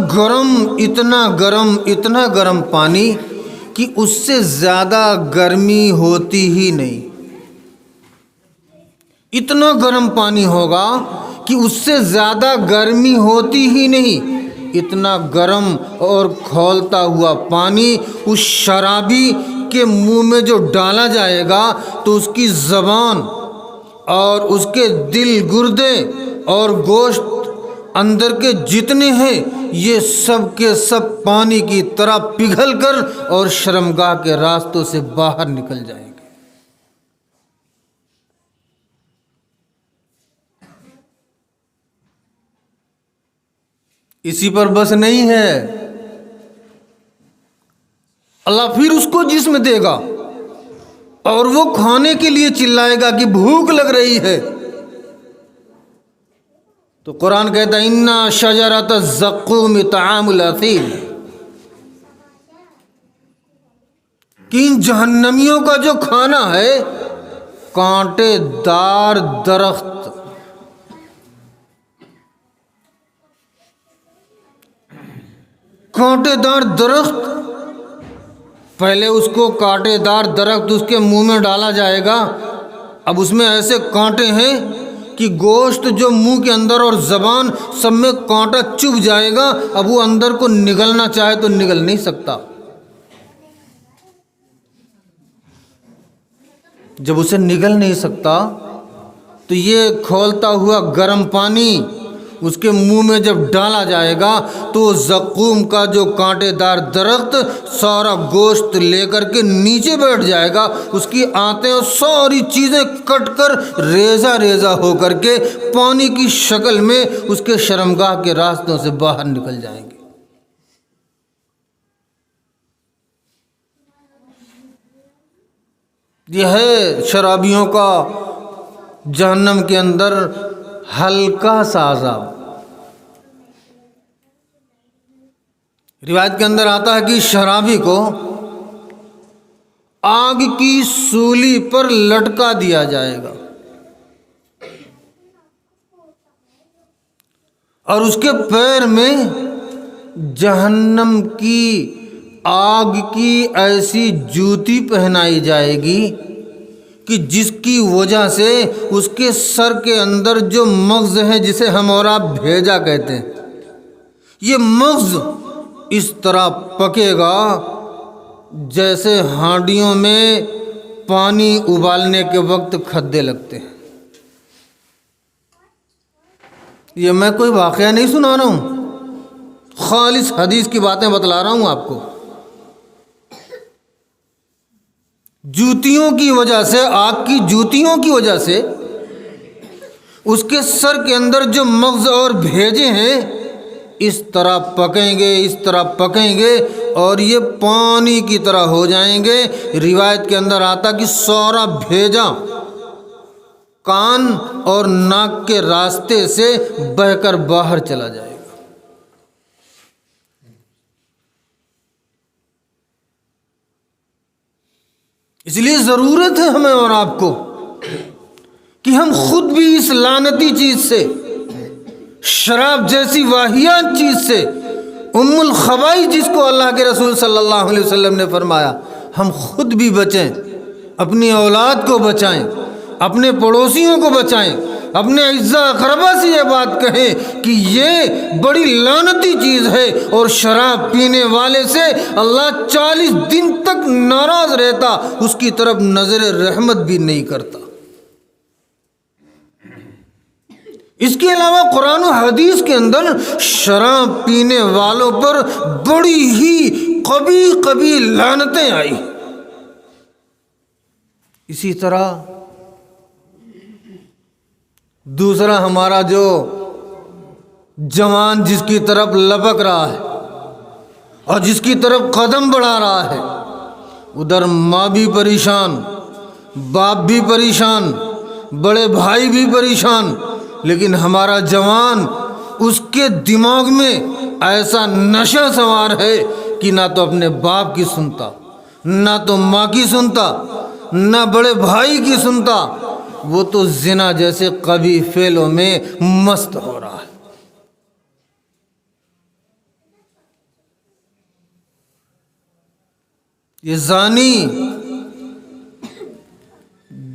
گرم پانی کہ اس سے زیادہ گرمی ہوتی ہی نہیں، اتنا گرم پانی ہوگا کہ اس سے زیادہ گرمی ہوتی ہی نہیں، اتنا گرم اور کھولتا ہوا پانی اس شرابی کے منہ میں جو ڈالا جائے گا تو اس کی زبان اور اس کے دل، گردے اور گوشت اندر کے جتنے ہیں یہ سب کے سب پانی کی طرح پگھل کر اور شرمگاہ کے راستوں سے باہر نکل جائیں گے۔ اسی پر بس نہیں ہے، اللہ پھر اس کو جسم دے گا اور وہ کھانے کے لیے چلائے گا کہ بھوک لگ رہی ہے، تو قرآن کہتا ہے اِنَّ شَجَرَتَ الزَّقُّومِ طَعَامُ الْأَثِيمِ، کہ ان جہنمیوں کا جو کھانا ہے کانٹے دار درخت، کانٹے دار درخت، پہلے اس کو کانٹے دار درخت اس کے منہ میں ڈالا جائے گا، اب اس میں ایسے کانٹے ہیں کہ گوشت جو منہ کے اندر اور زبان سب میں کانٹا چبھ جائے گا، اب وہ اندر کو نگلنا چاہے تو نگل نہیں سکتا۔ جب اسے نگل نہیں سکتا تو یہ کھولتا ہوا گرم پانی اس کے منہ میں جب ڈالا جائے گا تو زقوم کا جو کانٹے دار درخت سارا گوشت لے کر کے نیچے بیٹھ جائے گا، اس کی آنتیں اور ساری چیزیں کٹ کر ریزہ ریزہ ہو کر کے پانی کی شکل میں اس کے شرمگاہ کے راستوں سے باہر نکل جائیں گے۔ یہ ہے شرابیوں کا جہنم کے اندر ہلکا سا عذاب۔ روایت کے اندر آتا ہے کہ شرابی کو آگ کی سولی پر لٹکا دیا جائے گا اور اس کے پیر میں جہنم کی آگ کی ایسی جوتی پہنائی جائے گی کہ جس کی وجہ سے اس کے سر کے اندر جو مغز ہے جسے ہم اور آپ بھیجا کہتے ہیں، یہ مغز اس طرح پکے گا جیسے ہانڈیوں میں پانی ابالنے کے وقت کھدے لگتے ہیں۔ یہ میں کوئی واقعہ نہیں سنا رہا ہوں، خالص حدیث کی باتیں بتلا رہا ہوں آپ کو۔ جوتیوں کی وجہ سے، آگ کی جوتیوں کی وجہ سے اس کے سر کے اندر جو مغز اور بھیجے ہیں اس طرح پکیں گے، اس طرح پکیں گے اور یہ پانی کی طرح ہو جائیں گے۔ روایت کے اندر آتا کہ سارا بھیجا کان اور ناک کے راستے سے بہہ کر باہر چلا جائے گا۔ اس لیے ضرورت ہے ہمیں اور آپ کو کہ ہم خود بھی اس لعنتی چیز سے، شراب جیسی واہیات چیز سے، ام الخبائث جس کو اللہ کے رسول صلی اللہ علیہ وسلم نے فرمایا، ہم خود بھی بچیں، اپنی اولاد کو بچائیں، اپنے پڑوسیوں کو بچائیں، اپنے اعزاء اقربا سے یہ بات کہیں کہ یہ بڑی لعنتی چیز ہے اور شراب پینے والے سے اللہ 40 دن تک ناراض رہتا، اس کی طرف نظر رحمت بھی نہیں کرتا۔ اس کے علاوہ قرآن و حدیث کے اندر شراب پینے والوں پر بڑی ہی قبیح قبیح لعنتیں آئی۔ اسی طرح دوسرا ہمارا جو جوان جس کی طرف لپک رہا ہے اور جس کی طرف قدم بڑھا رہا ہے، ادھر ماں بھی پریشان، باپ بھی پریشان، بڑے بھائی بھی پریشان، لیکن ہمارا جوان، اس کے دماغ میں ایسا نشہ سوار ہے کہ نہ تو اپنے باپ کی سنتا، نہ تو ماں کی سنتا، نہ بڑے بھائی کی سنتا، وہ تو زنا جیسے قبیح فعلوں میں مست ہو رہا ہے۔ یہ زانی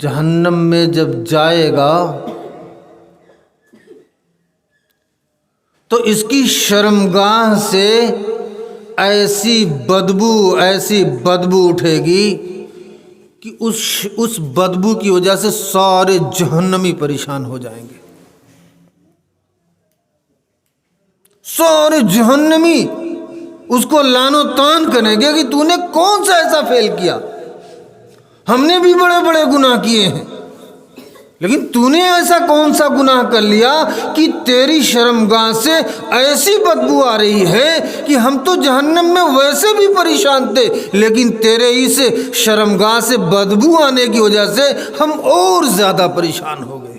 جہنم میں جب جائے گا تو اس کی شرمگاہ سے ایسی بدبو اٹھے گی کہ اس بدبو کی وجہ سے سارے جہنمی پریشان ہو جائیں گے۔ سارے جہنمی اس کو لعن و طعن کریں گے کہ تو نے کون سا ایسا فعل کیا، ہم نے بھی بڑے بڑے گناہ کیے ہیں، لیکن تو نے ایسا کون سا گناہ کر لیا کہ تیری شرمگاہ سے ایسی بدبو آ رہی ہے کہ ہم تو جہنم میں ویسے بھی پریشان تھے، لیکن تیرے اس شرمگاہ سے بدبو آنے کی وجہ سے ہم اور زیادہ پریشان ہو گئے۔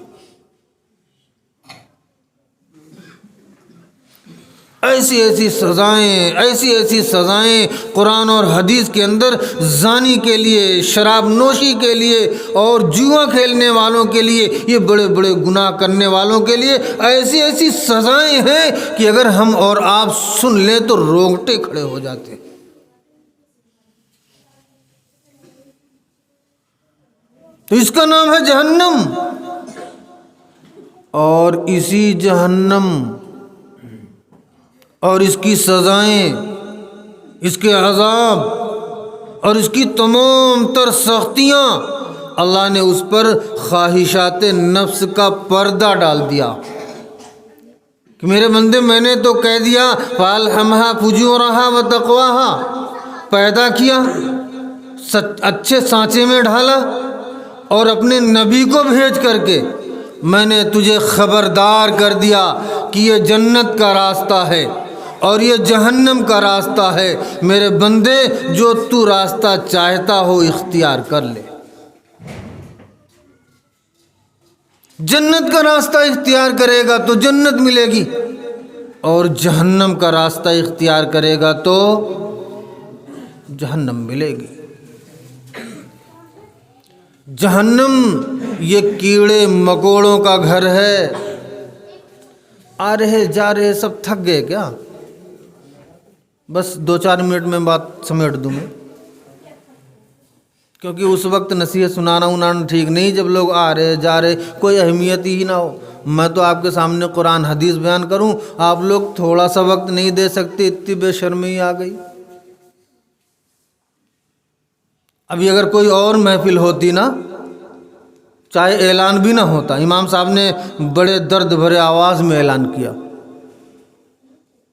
ایسی ایسی سزائیں قرآن اور حدیث کے اندر زانی کے لیے، شراب نوشی کے لیے اور جوا کھیلنے والوں کے لیے، یہ بڑے بڑے گناہ کرنے والوں کے لیے ایسی ایسی سزائیں ہیں کہ اگر ہم اور آپ سن لیں تو رونگٹے کھڑے ہو جاتے۔ تو اس کا نام ہے جہنم، اور اسی جہنم اور اس کی سزائیں، اس کے عذاب اور اس کی تمام تر سختیاں، اللہ نے اس پر خواہشات نفس کا پردہ ڈال دیا کہ میرے بندے میں نے تو کہہ دیا فَأَلْهَمْهَا فُجُورَهَا وَتَقْوَاهَا، پیدا کیا، اچھے سانچے میں ڈھالا، اور اپنے نبی کو بھیج کر کے میں نے تجھے خبردار کر دیا کہ یہ جنت کا راستہ ہے اور یہ جہنم کا راستہ ہے، میرے بندے جو تو راستہ چاہتا ہو اختیار کر لے۔ جنت کا راستہ اختیار کرے گا تو جنت ملے گی، اور جہنم کا راستہ اختیار کرے گا تو جہنم ملے گی۔ جہنم یہ کیڑے مکوڑوں کا گھر ہے۔ آ رہے جا رہے سب تھک گئے کیا؟ بس 2-4 منٹ میں بات سمیٹ دوں میں، کیونکہ اس وقت نصیحت سنانا ٹھیک نہیں جب لوگ آ رہے جا رہے کوئی اہمیت ہی نہ ہو۔ میں تو آپ کے سامنے قرآن حدیث بیان کروں، آپ لوگ تھوڑا سا وقت نہیں دے سکتے، اتنی بے شرمی آ گئی۔ ابھی اگر کوئی اور محفل ہوتی نا، چاہے اعلان بھی نہ ہوتا، امام صاحب نے بڑے درد بھرے آواز میں اعلان کیا،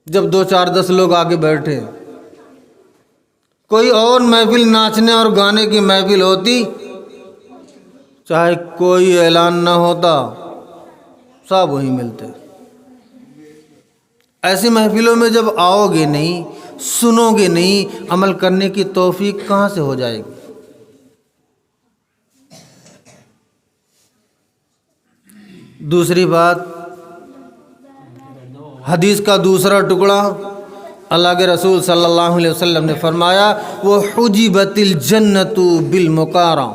جب 2-4-10 لوگ آگے بیٹھے، کوئی اور محفل ناچنے اور گانے کی محفل ہوتی، چاہے کوئی اعلان نہ ہوتا، سب وہیں ملتے۔ ایسی محفلوں میں جب آؤ گے نہیں، سنو گے نہیں، عمل کرنے کی توفیق کہاں سے ہو جائے گی؟ دوسری بات، حدیث کا دوسرا ٹکڑا، اللہ کے رسول صلی اللہ علیہ وسلم نے فرمایا وَحُجِبَتِ الْجَنَّةُ بِالْمُقَارَنَةِ،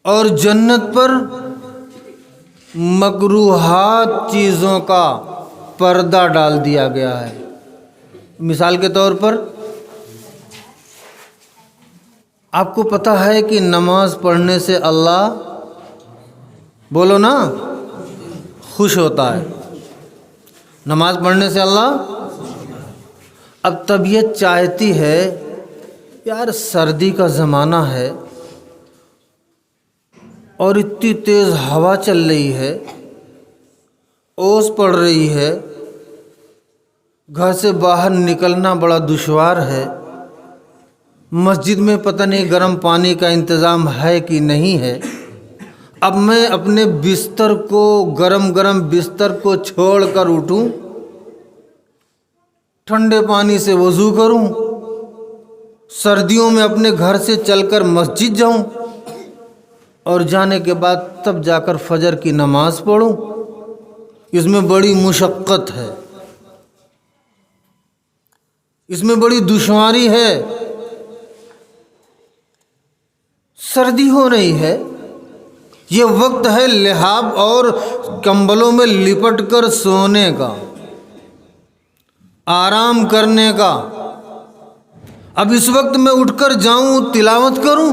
اور جنت پر مکروہات چیزوں کا پردہ ڈال دیا گیا ہے۔ مثال کے طور پر آپ کو پتہ ہے کہ نماز پڑھنے سے اللہ، بولو نا، خوش ہوتا ہے۔ نماز پڑھنے سے اللہ، اب طبیعت چاہتی ہے یار سردی کا زمانہ ہے اور اتنی تیز ہوا چل رہی ہے، اوس پڑ رہی ہے، گھر سے باہر نکلنا بڑا دشوار ہے، مسجد میں پتہ نہیں گرم پانی کا انتظام ہے کہ نہیں ہے، اب میں اپنے بستر کو، گرم بستر کو چھوڑ کر اٹھوں، ٹھنڈے پانی سے وضو کروں، سردیوں میں اپنے گھر سے چل کر مسجد جاؤں، اور جانے کے بعد تب جا کر فجر کی نماز پڑھوں، اس میں بڑی مشقت ہے، اس میں بڑی دشواری ہے۔ سردی ہو رہی ہے، یہ وقت ہے لحاف اور کمبلوں میں لپٹ کر سونے کا، آرام کرنے کا۔ اب اس وقت میں اٹھ کر جاؤں تلاوت کروں،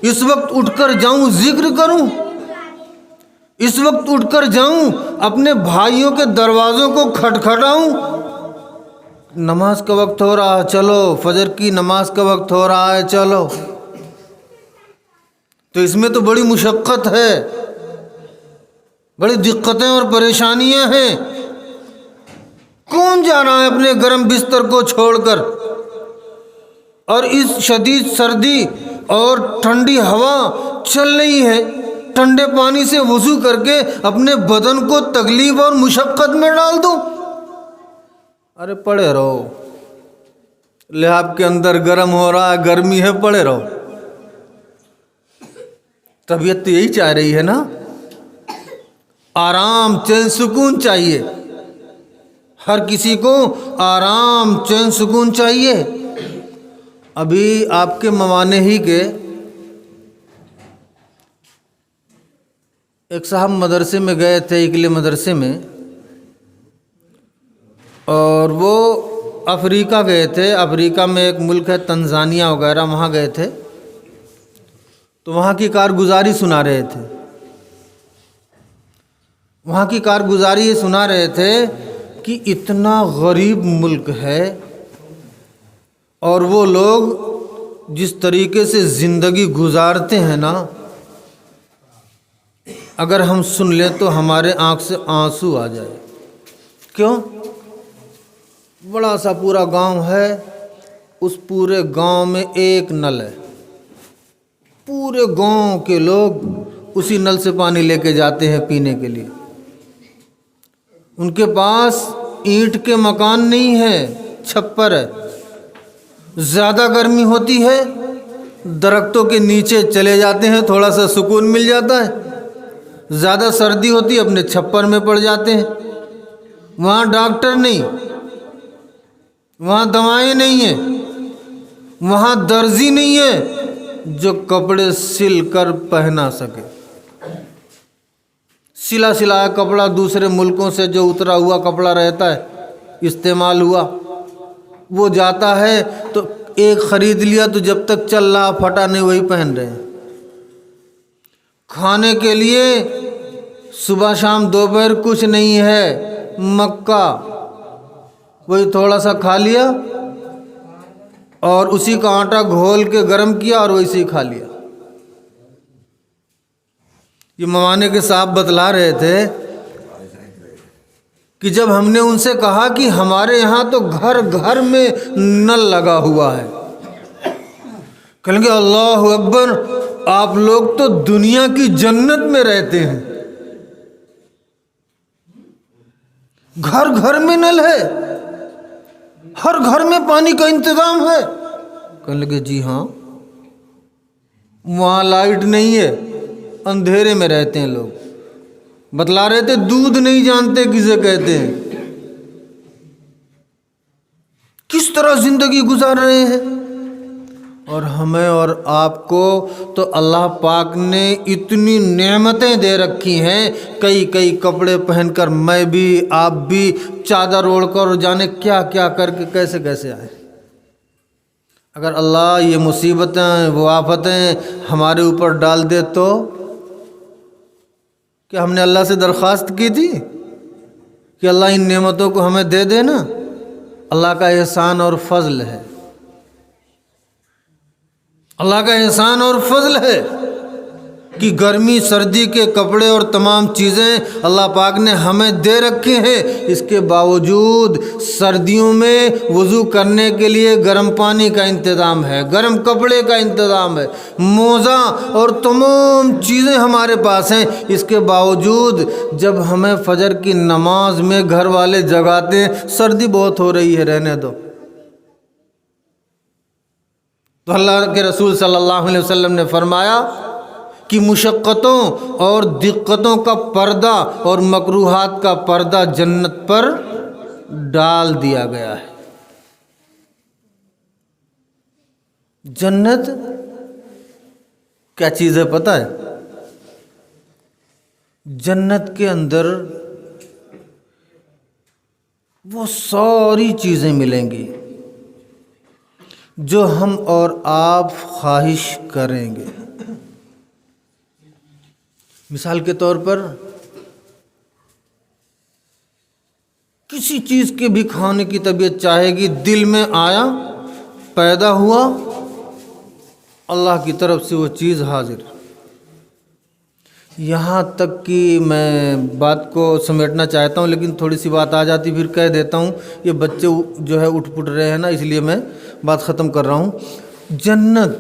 اس وقت اٹھ کر جاؤں ذکر کروں، اس وقت اٹھ کر جاؤں اپنے بھائیوں کے دروازوں کو کھٹکھٹاؤں، نماز کا وقت ہو رہا ہے چلو، فجر کی نماز کا وقت ہو رہا ہے چلو، تو اس میں تو بڑی مشقت ہے، بڑی دقتیں اور پریشانیاں ہیں۔ کون جا رہا ہے اپنے گرم بستر کو چھوڑ کر اور اس شدید سردی اور ٹھنڈی ہوا چل رہی ہے، ٹھنڈے پانی سے وضو کر کے اپنے بدن کو تکلیف اور مشقت میں ڈال دوں؟ ارے پڑے رہو، لحاظ کے اندر گرم ہو رہا ہے، گرمی ہے، پڑے رہو۔ طبیعت تو یہی چاہ رہی ہے نا، آرام، چین، سکون چاہیے، ہر کسی کو آرام، چین، سکون چاہیے۔ ابھی آپ کے ممانے ہی کے ایک صاحب مدرسے میں گئے تھے، اکلے مدرسے میں، اور وہ افریقہ گئے تھے۔ افریقہ میں ایک ملک ہے تنزانیہ وغیرہ، وہاں گئے تھے، تو وہاں کی کارگزاری سنا رہے تھے۔ وہاں کی کارگزاری یہ سنا رہے تھے کہ اتنا غریب ملک ہے، اور وہ لوگ جس طریقے سے زندگی گزارتے ہیں نا، اگر ہم سن لیں تو ہمارے آنکھ سے آنسو آ جائے۔ کیوں؟ بڑا سا پورا گاؤں ہے، اس پورے گاؤں میں ایک نل ہے، پورے گاؤں کے لوگ اسی نل سے پانی لے کے جاتے ہیں پینے کے لیے۔ ان کے پاس اینٹ کے مکان نہیں ہے، چھپر ہے۔ زیادہ گرمی ہوتی ہے، درختوں کے نیچے چلے جاتے ہیں، تھوڑا سا سکون مل جاتا ہے۔ زیادہ سردی ہوتی ہے، اپنے چھپر میں پڑ جاتے ہیں۔ وہاں ڈاکٹر نہیں، وہاں دوائیں نہیں ہیں، وہاں درزی نہیں ہے جو کپڑے سل کر پہنا سکے۔ سلا سلایا کپڑا دوسرے ملکوں سے جو اترا ہوا کپڑا رہتا ہے، استعمال ہوا، وہ جاتا ہے تو ایک خرید لیا تو جب تک چل رہا پھٹا نہیں وہی پہن رہے ہیں۔ کھانے کے لیے صبح شام دوپہر کچھ نہیں ہے، مکہ وہی تھوڑا سا کھا لیا اور اسی کا آٹا گھول کے گرم کیا اور ویسے ہی کھا لیا۔ یہ ممانے کے صاحب بتلا رہے تھے کہ جب ہم نے ان سے کہا کہ ہمارے یہاں تو گھر گھر میں نل لگا ہوا ہے، کہیں گے اللہ اکبر، آپ لوگ تو دنیا کی جنت میں رہتے ہیں، گھر گھر میں نل ہے، ہر گھر میں پانی کا انتظام ہے۔ کہنے لگے جی ہاں، وہاں لائٹ نہیں ہے، اندھیرے میں رہتے ہیں لوگ۔ بتلا رہے تھے دودھ نہیں جانتے کسے کہتے ہیں، کس طرح زندگی گزار رہے ہیں۔ اور ہمیں اور آپ کو تو اللہ پاک نے اتنی نعمتیں دے رکھی ہیں، کئی کئی کپڑے پہن کر میں بھی آپ بھی چادر اوڑھ کر جانے کیا کیا کر کے کیسے کیسے آئے۔ اگر اللہ یہ مصیبتیں وہ آفتیں ہمارے اوپر ڈال دے تو کیا ہم نے اللہ سے درخواست کی تھی کہ اللہ ان نعمتوں کو ہمیں دے دے نا؟ اللہ کا احسان اور فضل ہے، اللہ کا احسان اور فضل ہے کہ گرمی سردی کے کپڑے اور تمام چیزیں اللہ پاک نے ہمیں دے رکھے ہیں۔ اس کے باوجود سردیوں میں وضو کرنے کے لیے گرم پانی کا انتظام ہے، گرم کپڑے کا انتظام ہے، موزہ اور تمام چیزیں ہمارے پاس ہیں۔ اس کے باوجود جب ہمیں فجر کی نماز میں گھر والے جگاتے ہیں، سردی بہت ہو رہی ہے رہنے دو، تو اللہ کے رسول صلی اللہ علیہ وسلم نے فرمایا کہ مشقتوں اور دقتوں کا پردہ اور مکروہات کا پردہ جنت پر ڈال دیا گیا ہے۔ جنت کیا چیز ہے پتہ ہے؟ جنت کے اندر وہ ساری چیزیں ملیں گی جو ہم اور آپ خواہش کریں گے۔ مثال کے طور پر کسی چیز کے بھی کھانے کی طبیعت چاہے گی، دل میں آیا، پیدا ہوا، اللہ کی طرف سے وہ چیز حاضر۔ یہاں تک کہ میں بات کو سمیٹنا چاہتا ہوں لیکن تھوڑی سی بات آ جاتی پھر کہہ دیتا ہوں، یہ بچے جو ہے اٹھ پٹ رہے ہیں نا، اس لیے میں بات ختم کر رہا ہوں۔ جنت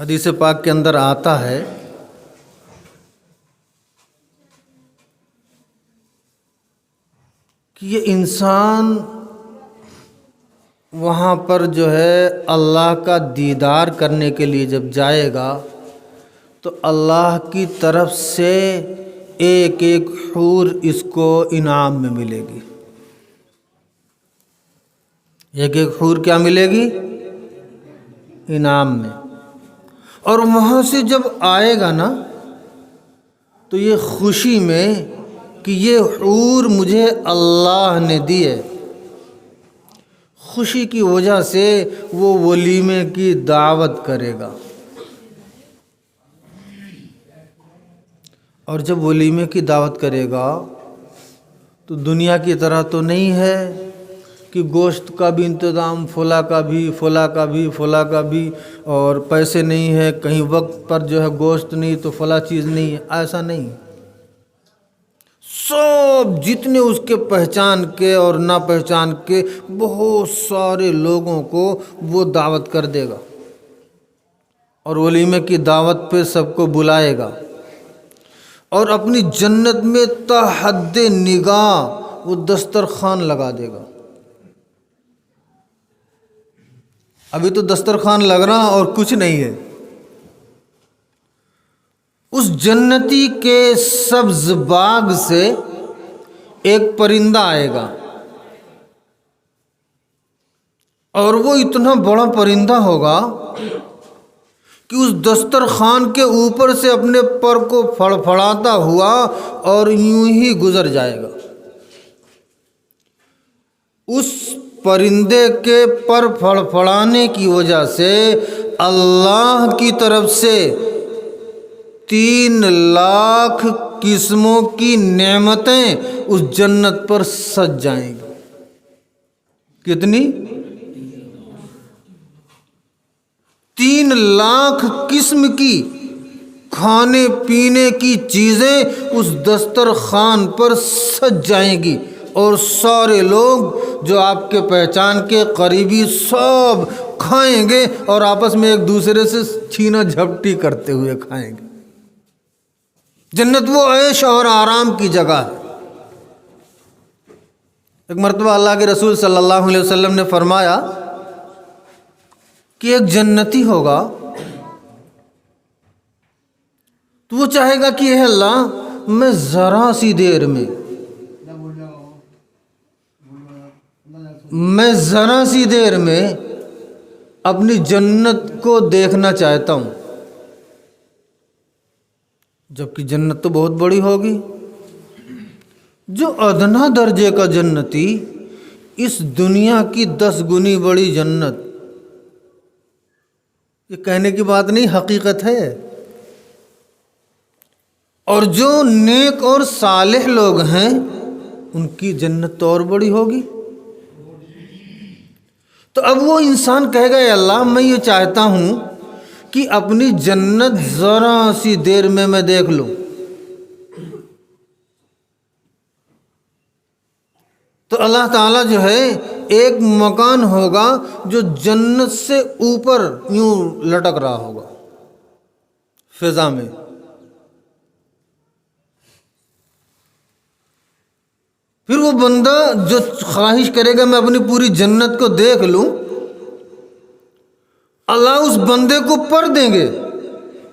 حدیث پاک کے اندر آتا ہے کہ یہ انسان وہاں پر جو ہے اللہ کا دیدار کرنے کے لیے جب جائے گا تو اللہ کی طرف سے ایک ایک حور اس کو انعام میں ملے گی. ایک ایک حور کیا ملے گی؟ انعام میں. اور وہاں سے جب آئے گا نا تو یہ خوشی میں کہ یہ حور مجھے اللہ نے دی ہے، خوشی کی وجہ سے وہ ولیمے کی دعوت کرے گا. اور جب ولیمے کی دعوت کرے گا تو دنیا کی طرح تو نہیں ہے کہ گوشت کا بھی انتظام، فلاں کا بھی، فلاں کا بھی، فلاں کا بھی، اور پیسے نہیں ہے، کہیں وقت پر جو ہے گوشت نہیں تو فلاں چیز نہیں ہے. ایسا نہیں. سب جتنے اس کے پہچان کے اور نہ پہچان کے بہت سارے لوگوں کو وہ دعوت کر دے گا اور ولیمے کی دعوت پہ سب کو بلائے گا اور اپنی جنت میں تا حد نگاہ وہ دسترخوان لگا دے گا. ابھی تو دسترخوان لگ رہا اور کچھ نہیں ہے. اس جنتی کے سبز باغ سے ایک پرندہ آئے گا اور وہ اتنا بڑا پرندہ ہوگا کہ اس دسترخوان کے اوپر سے اپنے پر کو پھڑپھڑاتا ہوا اور یوں ہی گزر جائے گا. اس پرندے کے پر پھڑپھڑانے کی وجہ سے اللہ کی طرف سے 3 لاکھ قسموں کی نعمتیں اس جنت پر سج جائیں گی. کتنی؟ 3 لاکھ قسم کی کھانے پینے کی چیزیں اس دسترخوان پر سج جائیں گی اور سارے لوگ جو آپ کے پہچان کے قریبی سب کھائیں گے اور آپس میں ایک دوسرے سے چھینا جھپٹی کرتے ہوئے کھائیں گے. جنت وہ عیش اور آرام کی جگہ ہے. ایک مرتبہ اللہ کے رسول صلی اللہ علیہ وسلم نے فرمایا کہ ایک جنتی ہوگا تو وہ چاہے گا کہ اے اللہ میں ذرا سی دیر میں اپنی جنت کو دیکھنا چاہتا ہوں. جبکہ جنت تو بہت بڑی ہوگی. جو ادنا درجے کا جنتی اس دنیا کی 10 گنی بڑی جنت، یہ کہنے کی بات نہیں، حقیقت ہے. اور جو نیک اور صالح لوگ ہیں ان کی جنت تو اور بڑی ہوگی. تو اب وہ انسان کہے گا اے اللہ میں یہ چاہتا ہوں کہ اپنی جنت ذرا سی دیر میں دیکھ لوں. تو اللہ تعالیٰ جو ہے ایک مکان ہوگا جو جنت سے اوپر یوں لٹک رہا ہوگا فضا میں. پھر وہ بندہ جو خواہش کرے گا میں اپنی پوری جنت کو دیکھ لوں، اللہ اس بندے کو پر دیں گے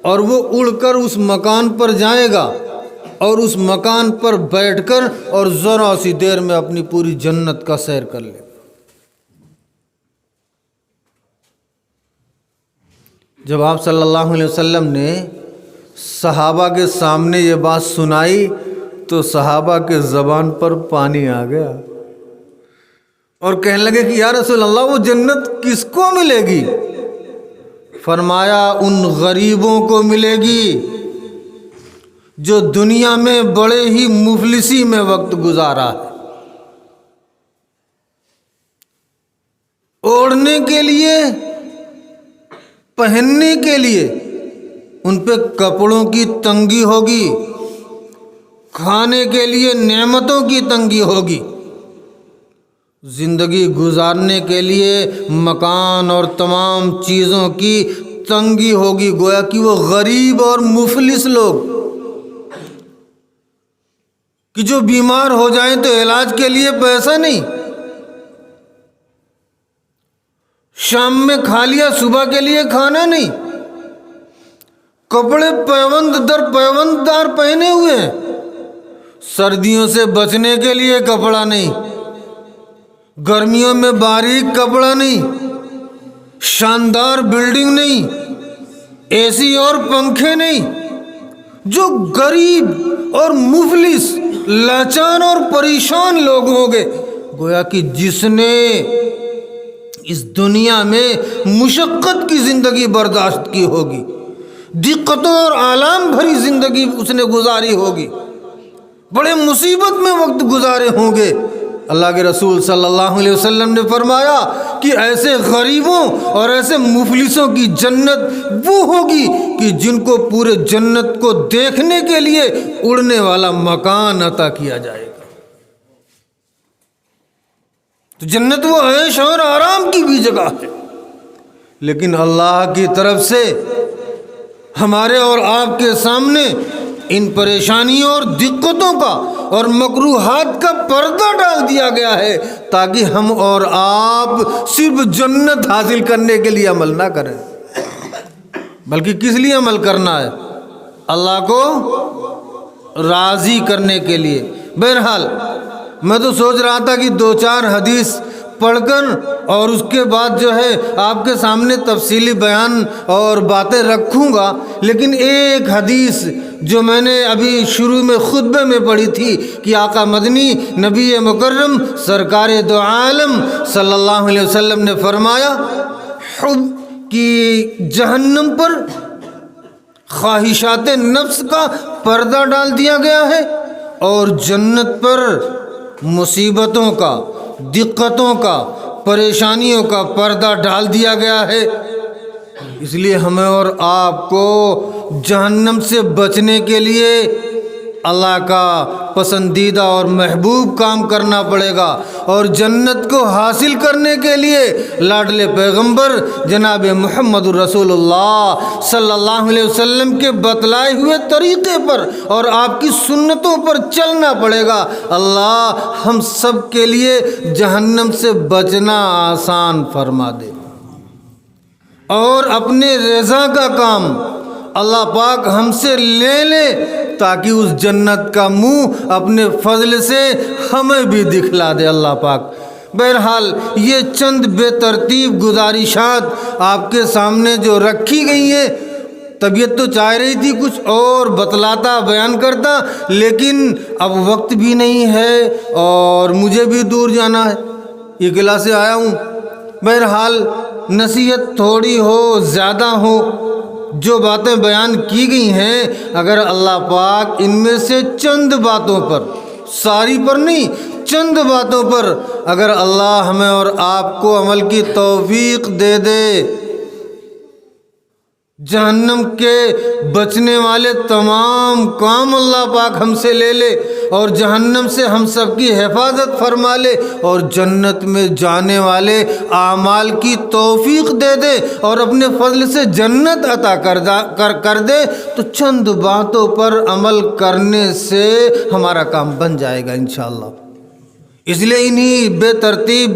اور وہ اڑ کر اس مکان پر جائے گا اور اس مکان پر بیٹھ کر اور ذرا سی دیر میں اپنی پوری جنت کا سیر کر لے گا. جب آپ صلی اللہ علیہ وسلم نے صحابہ کے سامنے یہ بات سنائی تو صحابہ کے زبان پر پانی آ گیا اور کہنے لگے کہ یا رسول اللہ وہ جنت کس کو ملے گی؟ فرمایا ان غریبوں کو ملے گی جو دنیا میں بڑے ہی مفلسی میں وقت گزارا ہے. اوڑھنے کے لیے، پہننے کے لیے ان پہ کپڑوں کی تنگی ہوگی، کھانے کے لیے نعمتوں کی تنگی ہوگی، زندگی گزارنے کے لیے مکان اور تمام چیزوں کی تنگی ہوگی، گویا کہ وہ غریب اور مفلس لوگ کہ جو بیمار ہو جائیں تو علاج کے لیے پیسہ نہیں، شام میں کھا لیا صبح کے لیے کھانا نہیں، کپڑے پیوند در پیوند دار پہنے ہوئے ہیں، سردیوں سے بچنے کے لیے کپڑا نہیں، گرمیوں میں باریک کپڑا نہیں، شاندار بلڈنگ نہیں، اے سی اور پنکھے نہیں، جو غریب اور مفلس لاچار اور پریشان لوگ ہوں گے، گویا کہ جس نے اس دنیا میں مشقت کی زندگی برداشت کی ہوگی، دقتوں اور آلام بھری زندگی اس نے گزاری ہوگی، بڑے مصیبت میں وقت گزارے ہوں گے، اللہ کے رسول صلی اللہ علیہ وسلم نے فرمایا کہ ایسے غریبوں اور ایسے مفلسوں کی جنت وہ ہوگی کہ جن کو پورے جنت کو دیکھنے کے لیے اڑنے والا مکان عطا کیا جائے گا۔ تو جنت وہ عیش اور آرام کی بھی جگہ ہے، لیکن اللہ کی طرف سے ہمارے اور آپ کے سامنے ان پریشانیوں اور دقتوں کا اور مکروہات کا پردہ ڈال دیا گیا ہے تاکہ ہم اور آپ صرف جنت حاصل کرنے کے لیے عمل نہ کریں، بلکہ کس لیے عمل کرنا ہے؟ اللہ کو راضی کرنے کے لیے۔ بہرحال میں تو سوچ رہا تھا کہ 2-4 حدیث پڑھ کر اور اس کے بعد جو ہے آپ کے سامنے تفصیلی بیان اور باتیں رکھوں گا، لیکن ایک حدیث جو میں نے ابھی شروع میں خطبے میں پڑھی تھی کہ آقا مدنی نبی مکرم سرکار دو عالم صلی اللہ علیہ وسلم نے فرمایا کہ جہنم پر خواہشات نفس کا پردہ ڈال دیا گیا ہے اور جنت پر مصیبتوں کا، دقتوں کا، پریشانیوں کا پردہ ڈال دیا گیا ہے۔ اس لیے ہمیں اور آپ کو جہنم سے بچنے کے لیے اللہ کا پسندیدہ اور محبوب کام کرنا پڑے گا، اور جنت کو حاصل کرنے کے لیے لاڈلے پیغمبر جناب محمد رسول اللہ صلی اللہ علیہ وسلم کے بتلائے ہوئے طریقے پر اور آپ کی سنتوں پر چلنا پڑے گا۔ اللہ ہم سب کے لیے جہنم سے بچنا آسان فرما دے، اور اپنے رضا کا کام اللہ پاک ہم سے لے لے تاکہ اس جنت کا منہ اپنے فضل سے ہمیں بھی دکھلا دے اللہ پاک۔ بہرحال یہ چند بے ترتیب گزارشات آپ کے سامنے جو رکھی گئی ہیں، طبیعت تو چاہ رہی تھی کچھ اور بتلاتا، بیان کرتا، لیکن اب وقت بھی نہیں ہے اور مجھے بھی دور جانا ہے، یہ قلعہ سے آیا ہوں۔ بہرحال نصیحت تھوڑی ہو زیادہ ہو، جو باتیں بیان کی گئی ہیں، اگر اللہ پاک ان میں سے چند باتوں پر، ساری پر نہیں، چند باتوں پر اگر اللہ ہمیں اور آپ کو عمل کی توفیق دے دے، جہنم کے بچنے والے تمام کام اللہ پاک ہم سے لے لے اور جہنم سے ہم سب کی حفاظت فرما لے اور جنت میں جانے والے اعمال کی توفیق دے دے اور اپنے فضل سے جنت عطا کر دے، تو چند باتوں پر عمل کرنے سے ہمارا کام بن جائے گا انشاءاللہ۔ اس لیے انہی بے ترتیب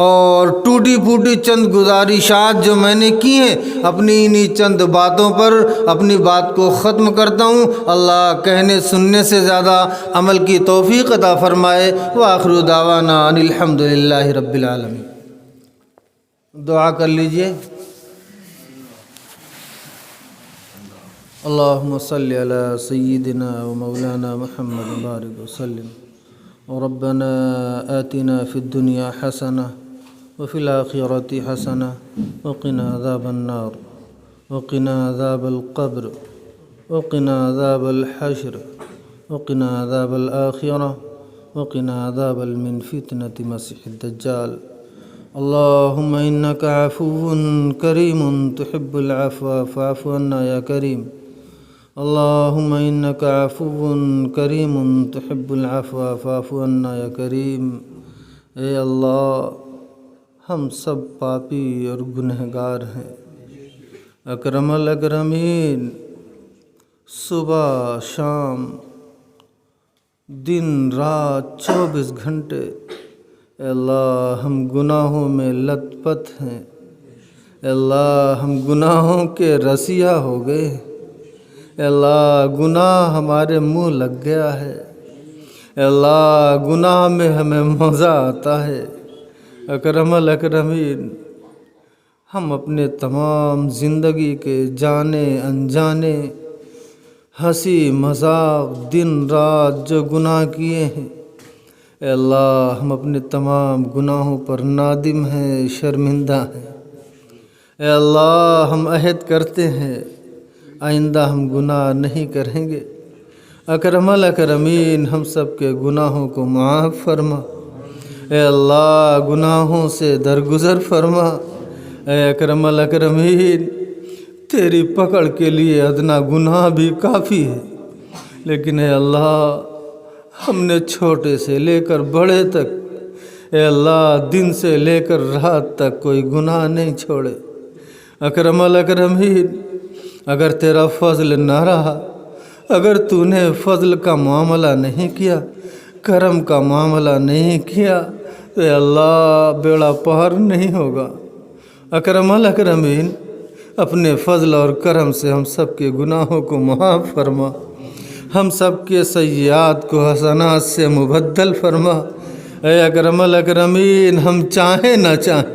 اور ٹوٹی پھوٹی چند گزارشات جو میں نے کی ہیں، اپنی انہی چند باتوں پر اپنی بات کو ختم کرتا ہوں۔ اللہ کہنے سننے سے زیادہ عمل کی توفیق عطا فرمائے۔ وآخر دعوانا ان الحمد للہ رب العالمین۔ دعا کر لیجئے۔ اللہم صلی علی سیدنا و مولانا محمد بارک وسلم۔ ربنا آتنا فی الدنیا حسنہ وفي الآخرة حسنة وقنا عذاب النار وقنا عذاب القبر وقنا عذاب الحشر وقنا عذاب الآخرة وقنا عذاب من فتنة مسيح الدجال۔ اللهم إنك عفو كريم تحب العفو فاعف عنا يا كريم۔ اللهم إنك عفو كريم تحب العفو فاعف عنا يا كريم۔ اے اللہ، ہم سب پاپی اور گنہگار ہیں، اکرم الاکرمین صبح شام دن رات 24 گھنٹے اے اللہ ہم گناہوں میں لت پت ہیں، اے اللہ ہم گناہوں کے رسیا ہو گئے، اے اللہ گناہ ہمارے منہ لگ گیا ہے، اے اللہ گناہ میں ہمیں مزہ آتا ہے۔ اکرم الاکرمین ہم اپنے تمام زندگی کے جانے انجانے ہنسی مذاق دن رات جو گناہ کیے ہیں، اے اللہ ہم اپنے تمام گناہوں پر نادم ہیں، شرمندہ ہیں۔ اے اللہ ہم عہد کرتے ہیں آئندہ ہم گناہ نہیں کریں گے۔ اکرم الاکرمین ہم سب کے گناہوں کو معاف فرما، اے اللہ گناہوں سے درگزر فرما۔ اے اکرم الاکرمین تیری پکڑ کے لیے ادنا گناہ بھی کافی ہے، لیکن اے اللہ ہم نے چھوٹے سے لے کر بڑے تک، اے اللہ دن سے لے کر رات تک کوئی گناہ نہیں چھوڑے۔ اکرم الاکرمین اگر تیرا فضل نہ رہا، اگر تو نے فضل کا معاملہ نہیں کیا، کرم کا معاملہ نہیں کیا، تو اے اللہ بیڑا پار نہیں ہوگا۔ اکرم الاکرمین اپنے فضل اور کرم سے ہم سب کے گناہوں کو معاف فرما، ہم سب کے سیئات کو حسنات سے مبدل فرما۔ اے اکرم الاکرمین ہم چاہیں نہ چاہیں،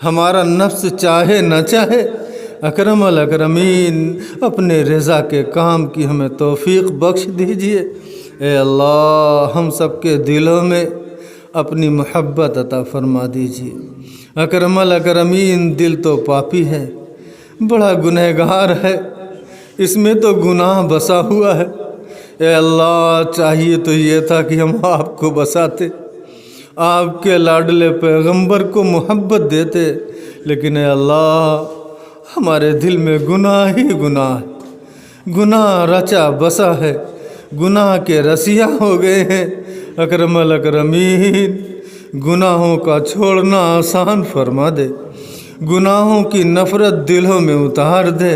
ہمارا نفس چاہے نہ چاہے، اکرم الاکرمین اپنے رضا کے کام کی ہمیں توفیق بخش دیجئے۔ اے اللہ ہم سب کے دلوں میں اپنی محبت عطا فرما دیجئے۔ اکرم الاکرمین دل تو پاپی ہے، بڑا گنہگار ہے، اس میں تو گناہ بسا ہوا ہے۔ اے اللہ چاہیے تو یہ تھا کہ ہم آپ کو بساتے، آپ کے لاڈلے پیغمبر کو محبت دیتے، لیکن اے اللہ ہمارے دل میں گناہ ہی گناہ ہے، گناہ رچا بسا ہے، گناہ کے رسیا ہو گئے ہیں۔ اکرم الاکرمین گناہوں کا چھوڑنا آسان فرما دے، گناہوں کی نفرت دلوں میں اتار دے،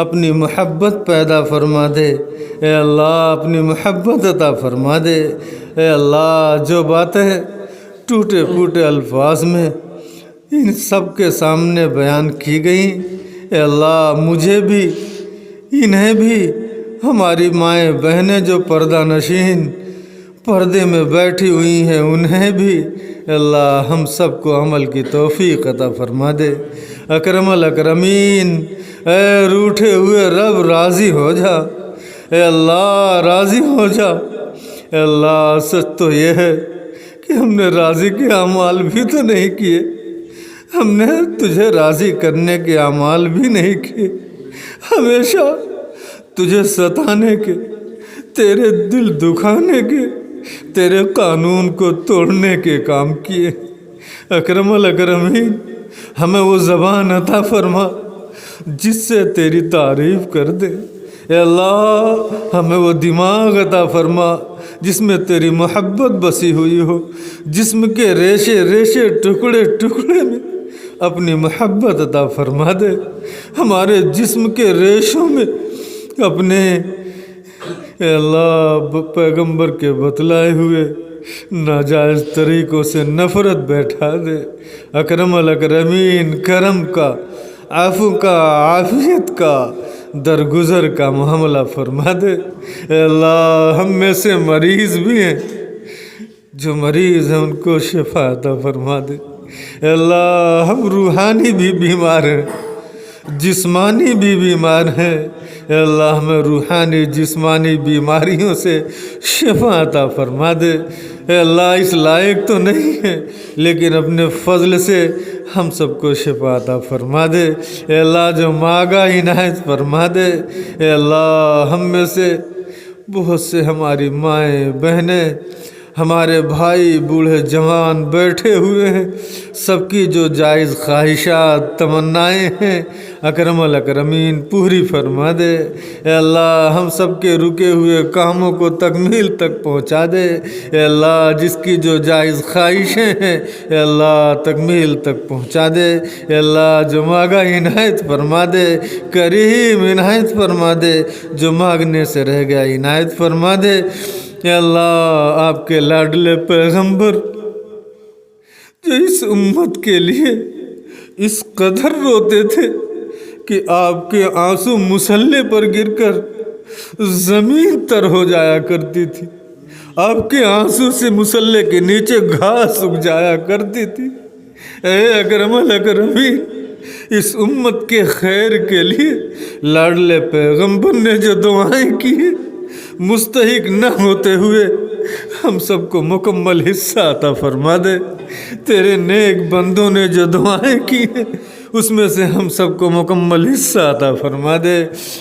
اپنی محبت پیدا فرما دے۔ اے اللہ اپنی محبت عطا فرما دے۔ اے اللہ جو باتیں ٹوٹے پھوٹے الفاظ میں ان سب کے سامنے بیان کی گئیں، اے اللہ مجھے بھی انہیں بھی، ہماری مائیں بہنیں جو پردہ نشین پردے میں بیٹھی ہوئی ہیں انہیں بھی، اے اللہ ہم سب کو عمل کی توفیق عطا فرما دے۔ اکرم الاکرمین اے روٹھے ہوئے رب راضی ہو جا، اے اللہ راضی ہو جا۔ اے اللہ سچ تو یہ ہے کہ ہم نے راضی کے اعمال بھی تو نہیں کیے، ہم نے تجھے راضی کرنے کے اعمال بھی نہیں کیے، ہمیشہ تجھے ستانے کے، تیرے دل دکھانے کے، تیرے قانون کو توڑنے کے کام کیے۔ اکرم الاکرمین ہمیں وہ زبان عطا فرما جس سے تیری تعریف کر دے۔ اے اللہ ہمیں وہ دماغ عطا فرما جس میں تیری محبت بسی ہوئی ہو، جسم کے ریشے ریشے ٹکڑے ٹکڑے میں اپنی محبت عطا فرما دے، ہمارے جسم کے ریشوں میں اپنے اے اللہ پیغمبر کے بتلائے ہوئے ناجائز طریقوں سے نفرت بیٹھا دے۔ اکرم الاکرمین کرم کا، عفو کا، عافیت کا، درگزر کا معاملہ فرما دے۔ اے اللہ ہم میں سے مریض بھی ہیں، جو مریض ہیں ان کو شفا عطا فرما دے۔ اے اللہ ہم روحانی بھی بیمار ہیں، جسمانی بھی بیمار ہیں، اے اللہ ہمیں روحانی جسمانی بیماریوں سے شفا عطا فرما دے۔ اے اللہ اس لائق تو نہیں ہے لیکن اپنے فضل سے ہم سب کو شفا عطا فرما دے۔ اے اللہ جو مانگا عنایت فرما دے۔ اے اللہ ہم میں سے بہت سے ہماری مائیں بہنیں ہمارے بھائی بوڑھے جوان بیٹھے ہوئے ہیں، سب کی جو جائز خواہشات تمنائیں ہیں اکرم الاکرمین پوری فرما دے۔ اے اللہ ہم سب کے رکے ہوئے کاموں کو تکمیل تک پہنچا دے۔ اے اللہ جس کی جو جائز خواہشیں ہیں اے اللہ تکمیل تک پہنچا دے۔ اے اللہ جو مانگا عنایت فرما دے، کریم عنایت فرما دے، جو مانگنے سے رہ گیا عنایت فرما دے۔ اے اللہ آپ کے لاڈلے پیغمبر جو اس امت کے لیے اس قدر روتے تھے کہ آپ کے آنسو مصلے پر گر کر زمین تر ہو جایا کرتی تھی، آپ کے آنسو سے مصلے کے نیچے گھاس اگ جایا کرتی تھی۔ اے اکرم الاکرمین اس امت کے خیر کے لیے لاڈلے پیغمبر نے جو دعائیں کی ہیں، مستحق نہ ہوتے ہوئے ہم سب کو مکمل حصہ عطا فرما دے۔ تیرے نیک بندوں نے جو دعائیں کی ہیں اس میں سے ہم سب کو مکمل حصہ عطا فرما دے۔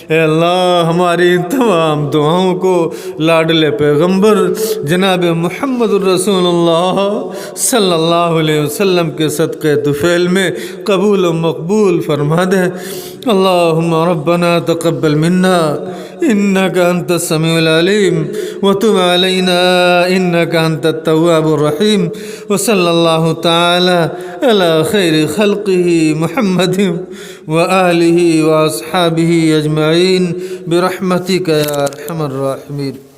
اے اللہ ہماری ان تمام دعاؤں کو لاڈلے پیغمبر جناب محمد الرسول اللہ صلی اللہ علیہ وسلم کے صدقے طفیل میں قبول و مقبول فرما دے۔ اللہم ربنا تقبل منا انك انت السميع العليم وتب علينا انك انت التواب الرحيم وصلى الله تعالى على خير خلقه محمد وآله واصحابه اجمعين برحمتك يا ارحم الراحمين۔